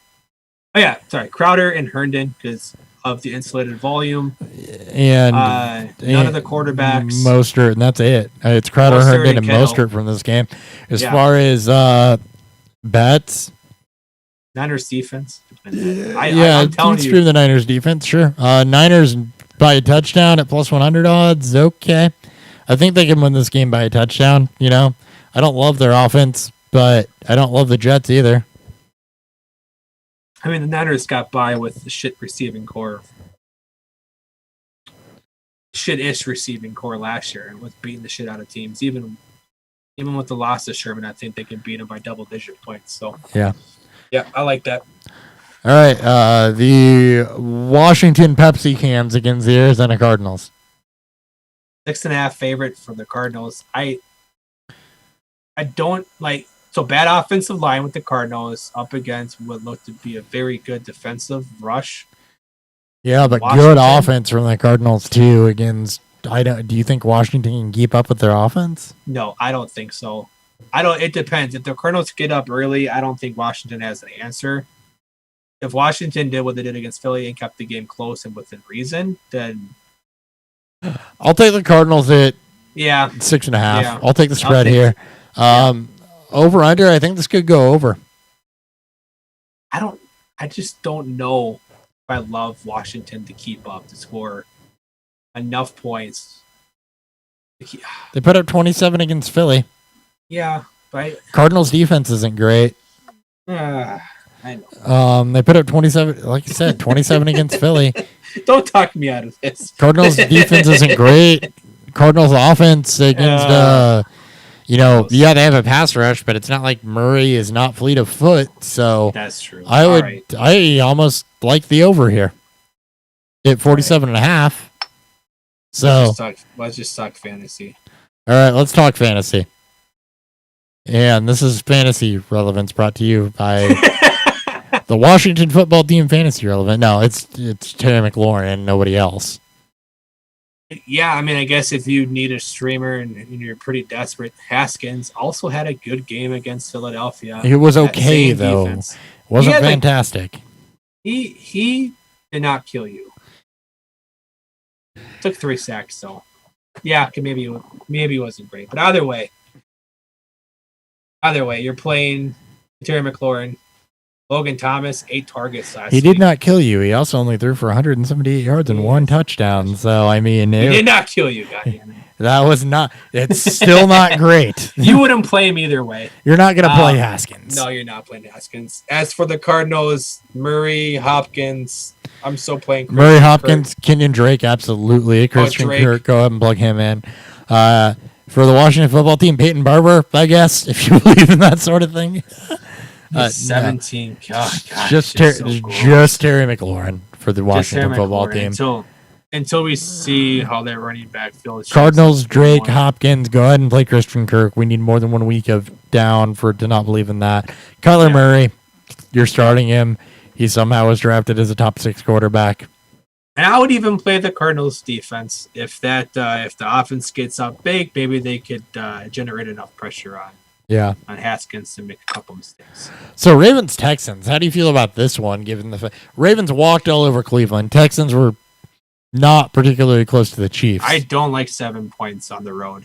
Oh yeah, sorry, Crowder and Herndon because of the insulated volume, and none of the quarterbacks. Mostert, and that's it. It's Crowder, Mostert Herndon, and Kittle. Mostert from this game. As far as bets, Niners defense. I'm telling you, stream the Niners defense. Sure, Niners by a touchdown at plus 100 odds. Okay, I think they can win this game by a touchdown. You know, I don't love their offense, but I don't love the Jets either. I mean, the Niners got by with the shit receiving core. Shit-ish receiving core last year and was beating the shit out of teams. Even with the loss of Sherman, I think they can beat them by double-digit points. So yeah, I like that. All right, the Washington Pepsi cans against the Arizona Cardinals. 6.5 favorite for the Cardinals. I don't like. So bad offensive line with the Cardinals up against what looked to be a very good defensive rush. Yeah, but Washington, good offense from the Cardinals too against. Do you think Washington can keep up with their offense? No, I don't think so. It depends. If the Cardinals get up early, I don't think Washington has an answer. If Washington did what they did against Philly and kept the game close and within reason, then I'll take the Cardinals at 6.5. Yeah. I'll take the spread here. Over under, I think this could go over. I just don't know if I love Washington to keep up, to score enough points. They put up 27 against Philly. Yeah, right. Cardinals defense isn't great. I know. They put up 27, like you said, 27 against Philly. Don't talk me out of this. Cardinals defense isn't great. Cardinals offense against they have a pass rush, but it's not like Murray is not fleet of foot. So that's true. I almost like the over here at 47.5. So let's just talk fantasy. All right, let's talk fantasy. And this is fantasy relevance brought to you by the Washington football team. Fantasy relevant. No, it's Terry McLaurin and nobody else. Yeah, I mean, I guess if you need a streamer and you're pretty desperate, Haskins also had a good game against Philadelphia. It was okay, though. Defense. Wasn't fantastic. He did not kill you. Took 3 sacks, though. Yeah, maybe it wasn't great. But either way, you're playing Terry McLaurin. Logan Thomas, 8 targets last week. He did not kill you. He also only threw for 178 yards and 1 touchdown. So, I mean... He did not kill you, goddammit. That was not... It's still not great. You wouldn't play him either way. You're not going to play Haskins. No, you're not playing Haskins. As for the Cardinals, Murray, Hopkins... I'm still playing Christian Murray, Hopkins, Kirk. Kenyon Drake, absolutely. Christian Kirk, go ahead and plug him in. For the Washington football team, Peyton Barber, I guess, if you believe in that sort of thing. 17. No. God, just Terry McLaurin for the Washington football team. Until we see how that running back feels. Cardinals, Drake, Hopkins, go ahead and play Christian Kirk. We need more than 1 week of down to not believe in that. Kyler Murray, you're starting him. He somehow was drafted as a top 6 quarterback. And I would even play the Cardinals defense if the offense gets up big, maybe they could generate enough pressure on Haskins to make a couple mistakes. So Ravens Texans, how do you feel about this one? Given the Ravens walked all over Cleveland, Texans were not particularly close to the Chiefs. I don't like 7 points on the road.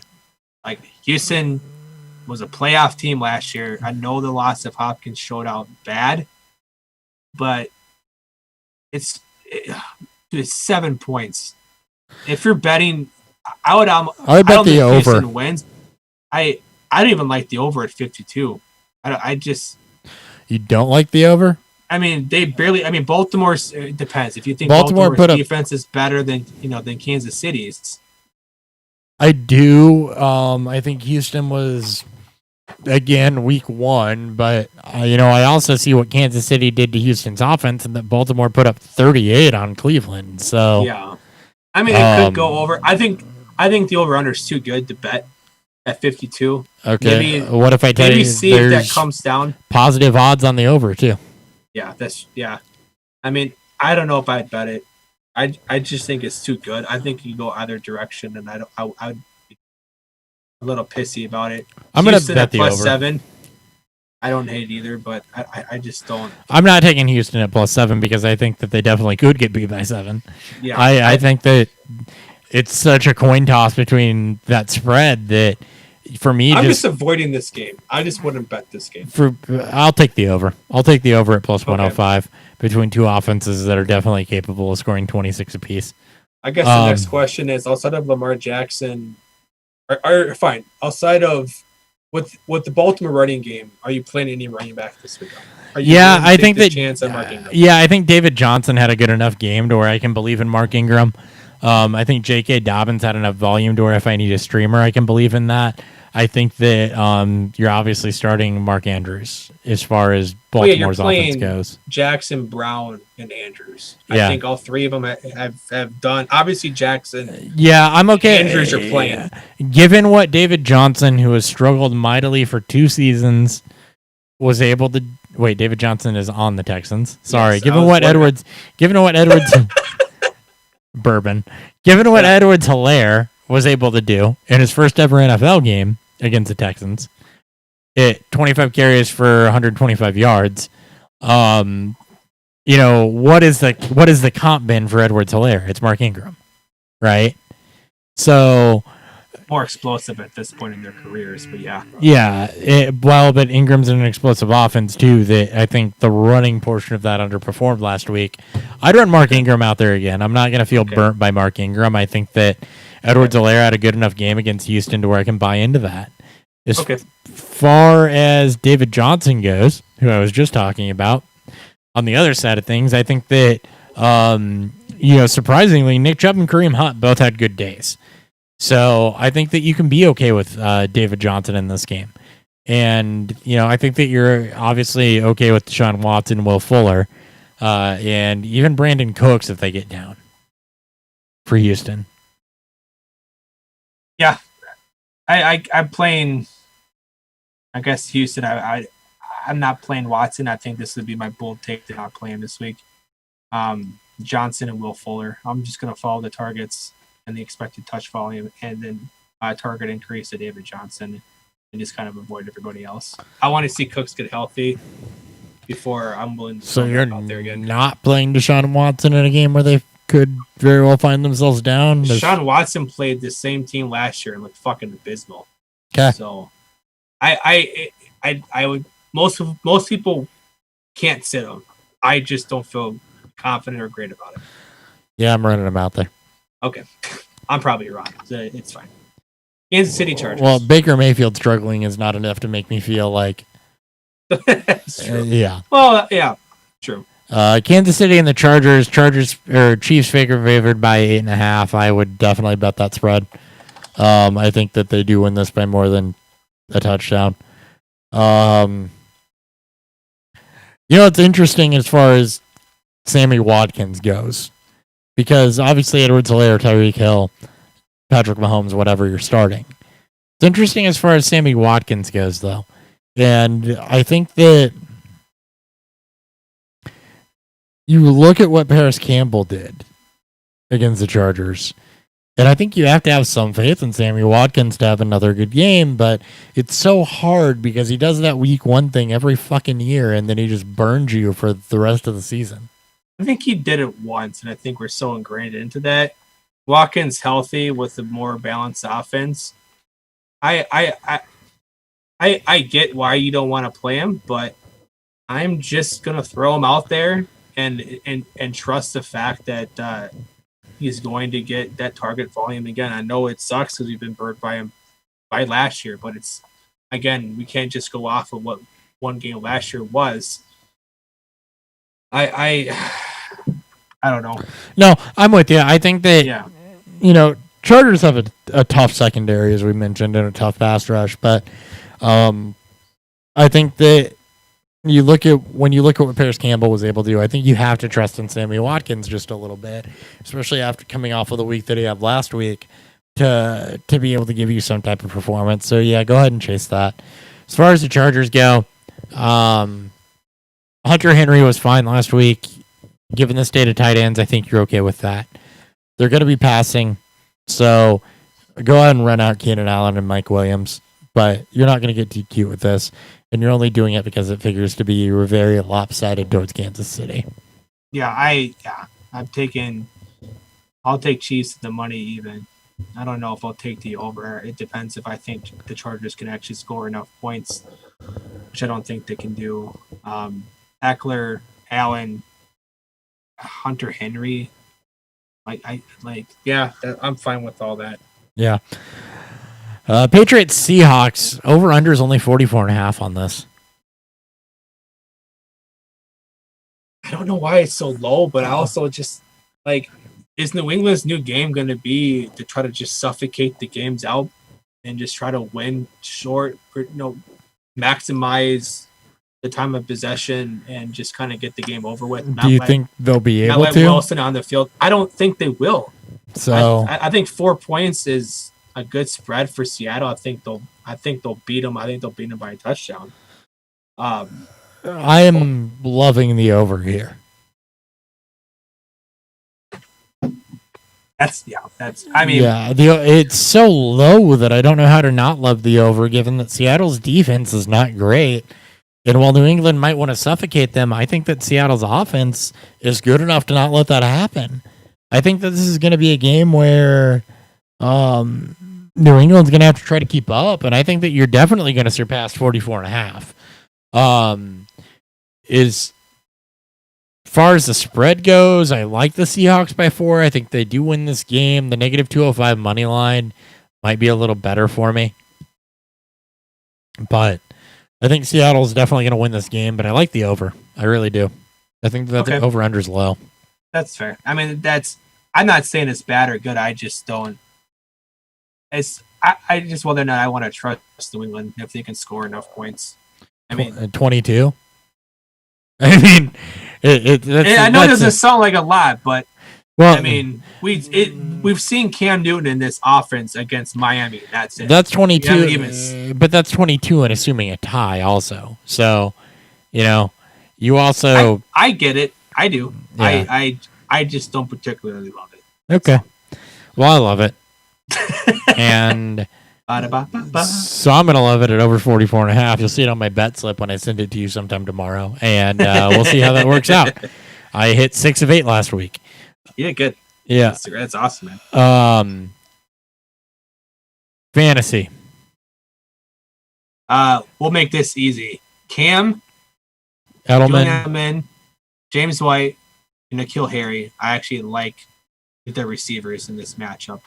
Like Houston was a playoff team last year. I know the loss of Hopkins showed out bad, but it's 7 points. If you're betting, I would bet the over. Houston wins. I don't even like the over at 52. You don't like the over? I mean, they barely. I mean, Baltimore. It depends. If you think Baltimore's defense is better than Kansas City's, I do. I think Houston was, again, week 1, but, I also see what Kansas City did to Houston's offense, and that Baltimore put up 38 on Cleveland. So yeah, I mean, it could go over. I think the over-under is too good to bet at 52. Okay. Maybe, what if I tell you see if that comes down? Positive odds on the over, too. Yeah, I mean, I don't know if I'd bet it. I just think it's too good. I think you go either direction, and I'd be a little pissy about it. I'm going to bet the over. +7. I don't hate either, but I just don't. I'm not taking Houston at +7 because I think that they definitely could get beat by 7. Yeah, I think that it's such a coin toss between that spread that for me, I'm just avoiding this game. I just wouldn't bet this game. I'll take the over. I'll take the over at +105 between two offenses that are definitely capable of scoring 26 apiece. I guess the next question is, outside of Lamar Jackson, fine. Outside of with the Baltimore running game, are you playing any running back this week? I think that chance on Mark Ingram? I think David Johnson had a good enough game to where I can believe in Mark Ingram. I think J.K. Dobbins had enough volume to where if I need a streamer, I can believe in that. I think that you're obviously starting Mark Andrews as far as Baltimore's offense goes. Jackson, Brown, and Andrews. Yeah. I think all three of them have done. Obviously, Jackson. Yeah, I'm okay. Andrews are playing. Given what David Johnson, who has struggled mightily for 2 seasons, was able to. Wait, David Johnson is on the Texans. Sorry. Yes, given what Edwards. Bourbon. Given what Edwards Hilaire was able to do in his first ever NFL game against the Texans, 25 carries for 125 yards. What is the comp bin for Edwards Hilaire? It's Mark Ingram, right? So more explosive at this point in their careers, but yeah. Yeah, but Ingram's in an explosive offense too. That I think the running portion of that underperformed last week. I'd run Mark Ingram out there again. I'm not going to feel burnt by Mark Ingram. I think that Edwards Hilaire had a good enough game against Houston to where I can buy into that. As far as David Johnson goes, who I was just talking about, on the other side of things, I think that surprisingly, Nick Chubb and Kareem Hunt both had good days. So I think that you can be okay with David Johnson in this game. And, I think that you're obviously okay with Deshaun Watson, Will Fuller, and even Brandon Cooks if they get down for Houston. Yeah. I'm playing, I guess, Houston. I'm not playing Watson. I think this would be my bold take to not play him this week. Johnson and Will Fuller. I'm just going to follow the targets and the expected touch volume, and then target increase to David Johnson, and just kind of avoid everybody else. I want to see Cooks get healthy before I'm willing to. So you're out there again. Not playing Deshaun Watson in a game where they could very well find themselves down. Deshaun Watson played the same team last year and looked fucking abysmal. Okay. So, I would most people can't sit him. I just don't feel confident or great about it. Yeah, I'm running him out there. Okay. I'm probably wrong. It's fine. Kansas City Chargers. Well, Baker Mayfield struggling is not enough to make me feel like... That's true. Yeah. Well, yeah. True. Kansas City and the Chiefs favored by 8.5. I would definitely bet that spread. I think that they do win this by more than a touchdown. It's interesting as far as Sammy Watkins goes. Because obviously Edwards Hilaire, Tyreek Hill, Patrick Mahomes, whatever you're starting. It's interesting as far as Sammy Watkins goes, though. And I think that you look at what Paris Campbell did against the Chargers, and I think you have to have some faith in Sammy Watkins to have another good game, but it's so hard because he does that week 1 thing every fucking year, and then he just burns you for the rest of the season. I think he did it once, and I think we're so ingrained into that. Watkins healthy with a more balanced offense. I get why you don't want to play him, but I'm just gonna throw him out there and trust the fact that he's going to get that target volume again. I know it sucks because we've been burned by him by last year, but it's again we can't just go off of what one game last year was. I don't know. No, I'm with you. I think that, Chargers have a tough secondary, as we mentioned, and a tough pass rush. But I think that when you look at what Paris Campbell was able to do, I think you have to trust in Sammy Watkins just a little bit, especially after coming off of the week that he had last week, to be able to give you some type of performance. So yeah, go ahead and chase that. As far as the Chargers go, Hunter Henry was fine last week. Given the state of tight ends, I think you're okay with that. They're going to be passing, so go ahead and run out Keenan Allen and Mike Williams, but you're not going to get too cute with this. And you're only doing it because it figures to be you were very lopsided towards Kansas City. Yeah, I'll take Chiefs at the money even. I don't know if I'll take the over. It depends if I think the Chargers can actually score enough points, which I don't think they can do. Eckler, Allen, Hunter Henry. I'm fine with all that. Yeah. Patriots Seahawks over under is only 44.5 on this. I don't know why it's so low, but I also just is New England's new game going to be to try to just suffocate the games out and just try to win short, maximize the time of possession and just kind of get the game over with? Do you think they'll be able to? Wilson on the field. I don't think they will. So I think 4 points is a good spread for Seattle. I think they'll beat them. I think they'll beat them by a touchdown. I am loving the over here. It's so low that I don't know how to not love the over, given that Seattle's defense is not great. And while New England might want to suffocate them, I think that Seattle's offense is good enough to not let that happen. I think that this is going to be a game where New England's going to have to try to keep up, and I think that you're definitely going to surpass 44.5. As far as the spread goes, I like the Seahawks by 4. I think they do win this game. The negative 205 money line might be a little better for me. But I think Seattle's definitely going to win this game, but I like the over. I really do. I think that the over-under's low. That's fair. I mean, I'm not saying it's bad or good. I just don't. I just whether or not I want to trust New England if they can score enough points. I mean, 22. I mean, I know it doesn't sound like a lot, but I mean, we've seen Cam Newton in this offense against Miami. That's it. That's 22, but that's 22 and assuming a tie also. So, you also. I get it. I do. Yeah. I just don't particularly love it. Okay. Well, I love it. And so I'm going to love it at over 44.5. You'll see it on my bet slip when I send it to you sometime tomorrow. And we'll see how that works out. I hit 6 of 8 last week. Yeah, good. Yeah. That's awesome, man. Fantasy. We'll make this easy. Cam, Edelman, James White, and N'Keal Harry. I actually like their receivers in this matchup.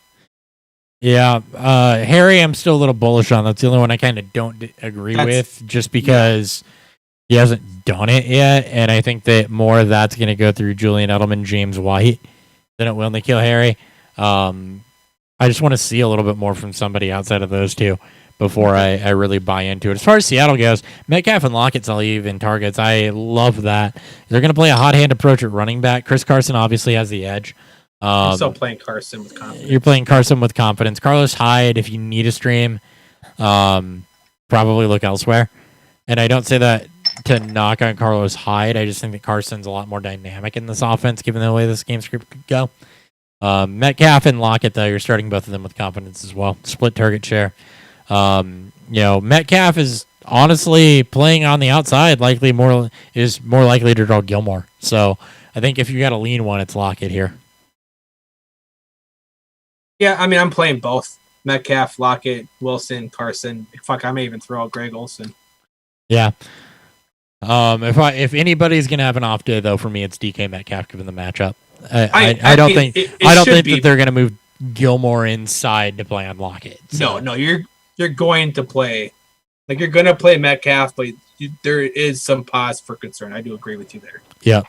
Yeah, Harry, I'm still a little bullish on. That's the only one I kind of don't agree with, just because he hasn't done it yet, and I think that more of that's going to go through Julian Edelman, James White, than it will N'Keal Harry. I just want to see a little bit more from somebody outside of those two before I really buy into it. As far as Seattle goes, Metcalf and Lockett's all even targets. I love that. They're going to play a hot hand approach at running back. Chris Carson obviously has the edge. I'm still playing Carson with confidence. You're playing Carson with confidence. Carlos Hyde, if you need a stream, probably look elsewhere. And I don't say that to knock on Carlos Hyde. I just think that Carson's a lot more dynamic in this offense, given the way this game script could go. Metcalf and Lockett, though, you're starting both of them with confidence as well. Split target share. Metcalf is honestly playing on the outside. Is more likely to draw Gilmore. So I think if you got to lean one, it's Lockett here. Yeah, I mean, I'm playing both. Metcalf, Lockett, Wilson, Carson. Fuck, I may even throw out Greg Olsen. Yeah. If anybody's gonna have an off day, though, for me, it's DK Metcalf given the matchup. I don't think that they're gonna move Gilmore inside to play on Lockett. So. No, you're going to play. You're gonna play Metcalf, but there is some pause for concern. I do agree with you there. Yeah.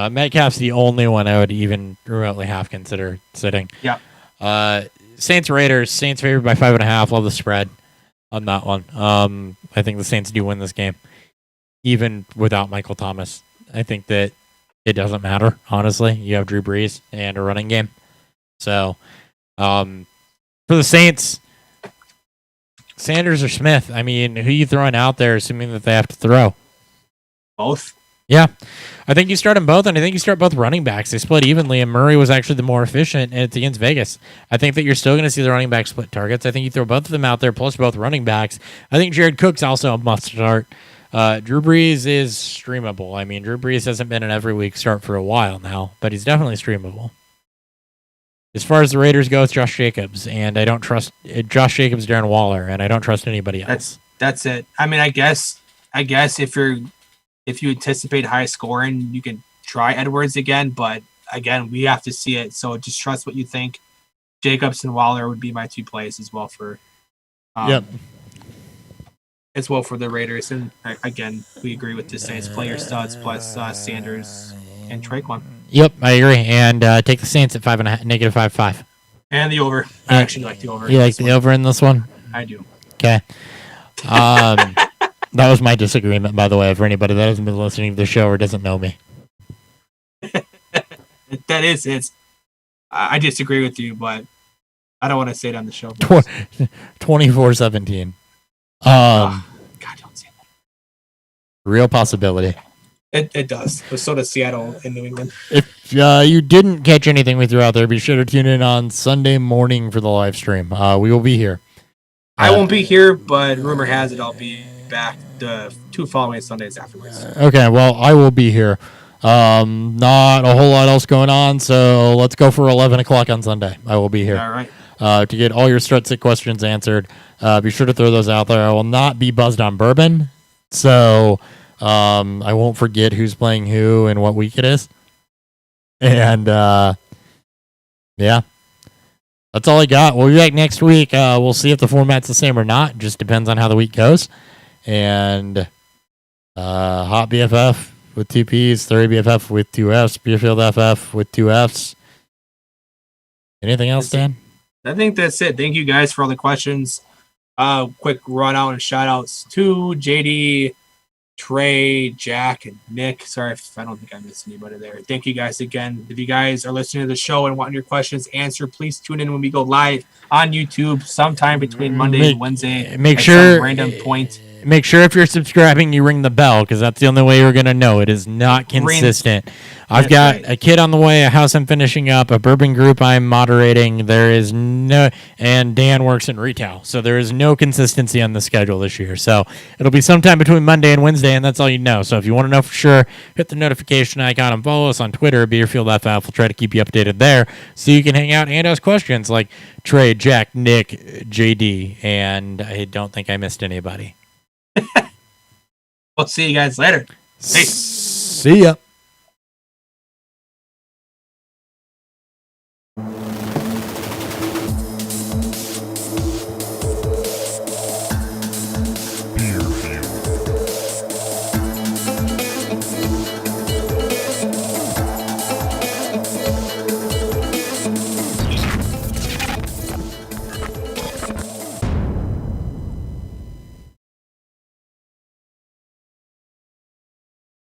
Metcalf's the only one I would even remotely half consider sitting. Yeah. Saints Raiders. Saints favored by 5.5. Love the spread on that one. I think the Saints do win this game, even without Michael Thomas. I think that it doesn't matter, honestly. You have Drew Brees and a running game. So, for the Saints, Sanders or Smith, I mean, who are you throwing out there assuming that they have to throw? Both. Yeah. I think you start them both, and I think you start both running backs. They split evenly, and Murray was actually the more efficient, and it's against Vegas. I think that you're still going to see the running back split targets. I think you throw both of them out there, plus both running backs. I think Jared Cook's also a must start. Drew Brees is streamable. I mean, Drew Brees hasn't been an every week start for a while now, but he's definitely streamable. As far as the Raiders go, it's Josh Jacobs, and I don't trust Josh Jacobs, Darren Waller, and I don't trust anybody else. That's it. I mean, I guess if you anticipate high scoring, you can try Edwards again, but again, we have to see it. So just trust what you think. Jacobs and Waller would be my 2 plays as well for as well for the Raiders. And again, we agree with the Saints. Play your studs plus Sanders and Traquan. Yep, I agree. And take the Saints at -5.5. And the over. I actually like the over. You like the over in this one? I do. Okay. That was my disagreement, by the way, for anybody that hasn't been listening to the show or doesn't know me. That is it. I disagree with you, but I don't want to say it on the show. 24-17. God, don't say that. Real possibility. It does. But so does Seattle and New England. If you didn't catch anything we threw out there, be sure to tune in on Sunday morning for the live stream. We will be here. I won't be here, but rumor has it I'll be back the 2 following Sundays afterwards. Okay, well, I will be here. Not a whole lot else going on, so let's go for 11 o'clock on Sunday. I will be here. All right. To get all your Strut Sick questions answered. Be sure to throw those out there. I will not be buzzed on bourbon, so I won't forget who's playing who and what week it is. And, yeah. That's all I got. We'll be back next week. We'll see if the format's the same or not. Just depends on how the week goes. And Hot BFF with 2 P's, 30 BFF with 2 F's, Beerfield FF with 2 F's. Anything else, Dan? I think that's it. Thank you guys for all the questions. Quick run out and shout outs to JD, Trey, Jack, and Nick. Sorry if I don't think I missed anybody there. Thank you guys again. If you guys are listening to the show and want your questions answered, please tune in when we go live on YouTube sometime between Monday and Wednesday. Make sure random point. Make sure if you're subscribing, you ring the bell, because that's the only way you're going to know. It is not consistent. I've got a kid on the way, a house I'm finishing up, a bourbon group I'm moderating. And Dan works in retail. So there is no consistency on the schedule this year. So it'll be sometime between Monday and Wednesday, and that's all you know. So if you want to know for sure, hit the notification icon and follow us on Twitter, BeerfieldFF. We'll try to keep you updated there so you can hang out and ask questions like Trey, Jack, Nick, JD, and I don't think I missed anybody. We'll see you guys later. Peace. See ya.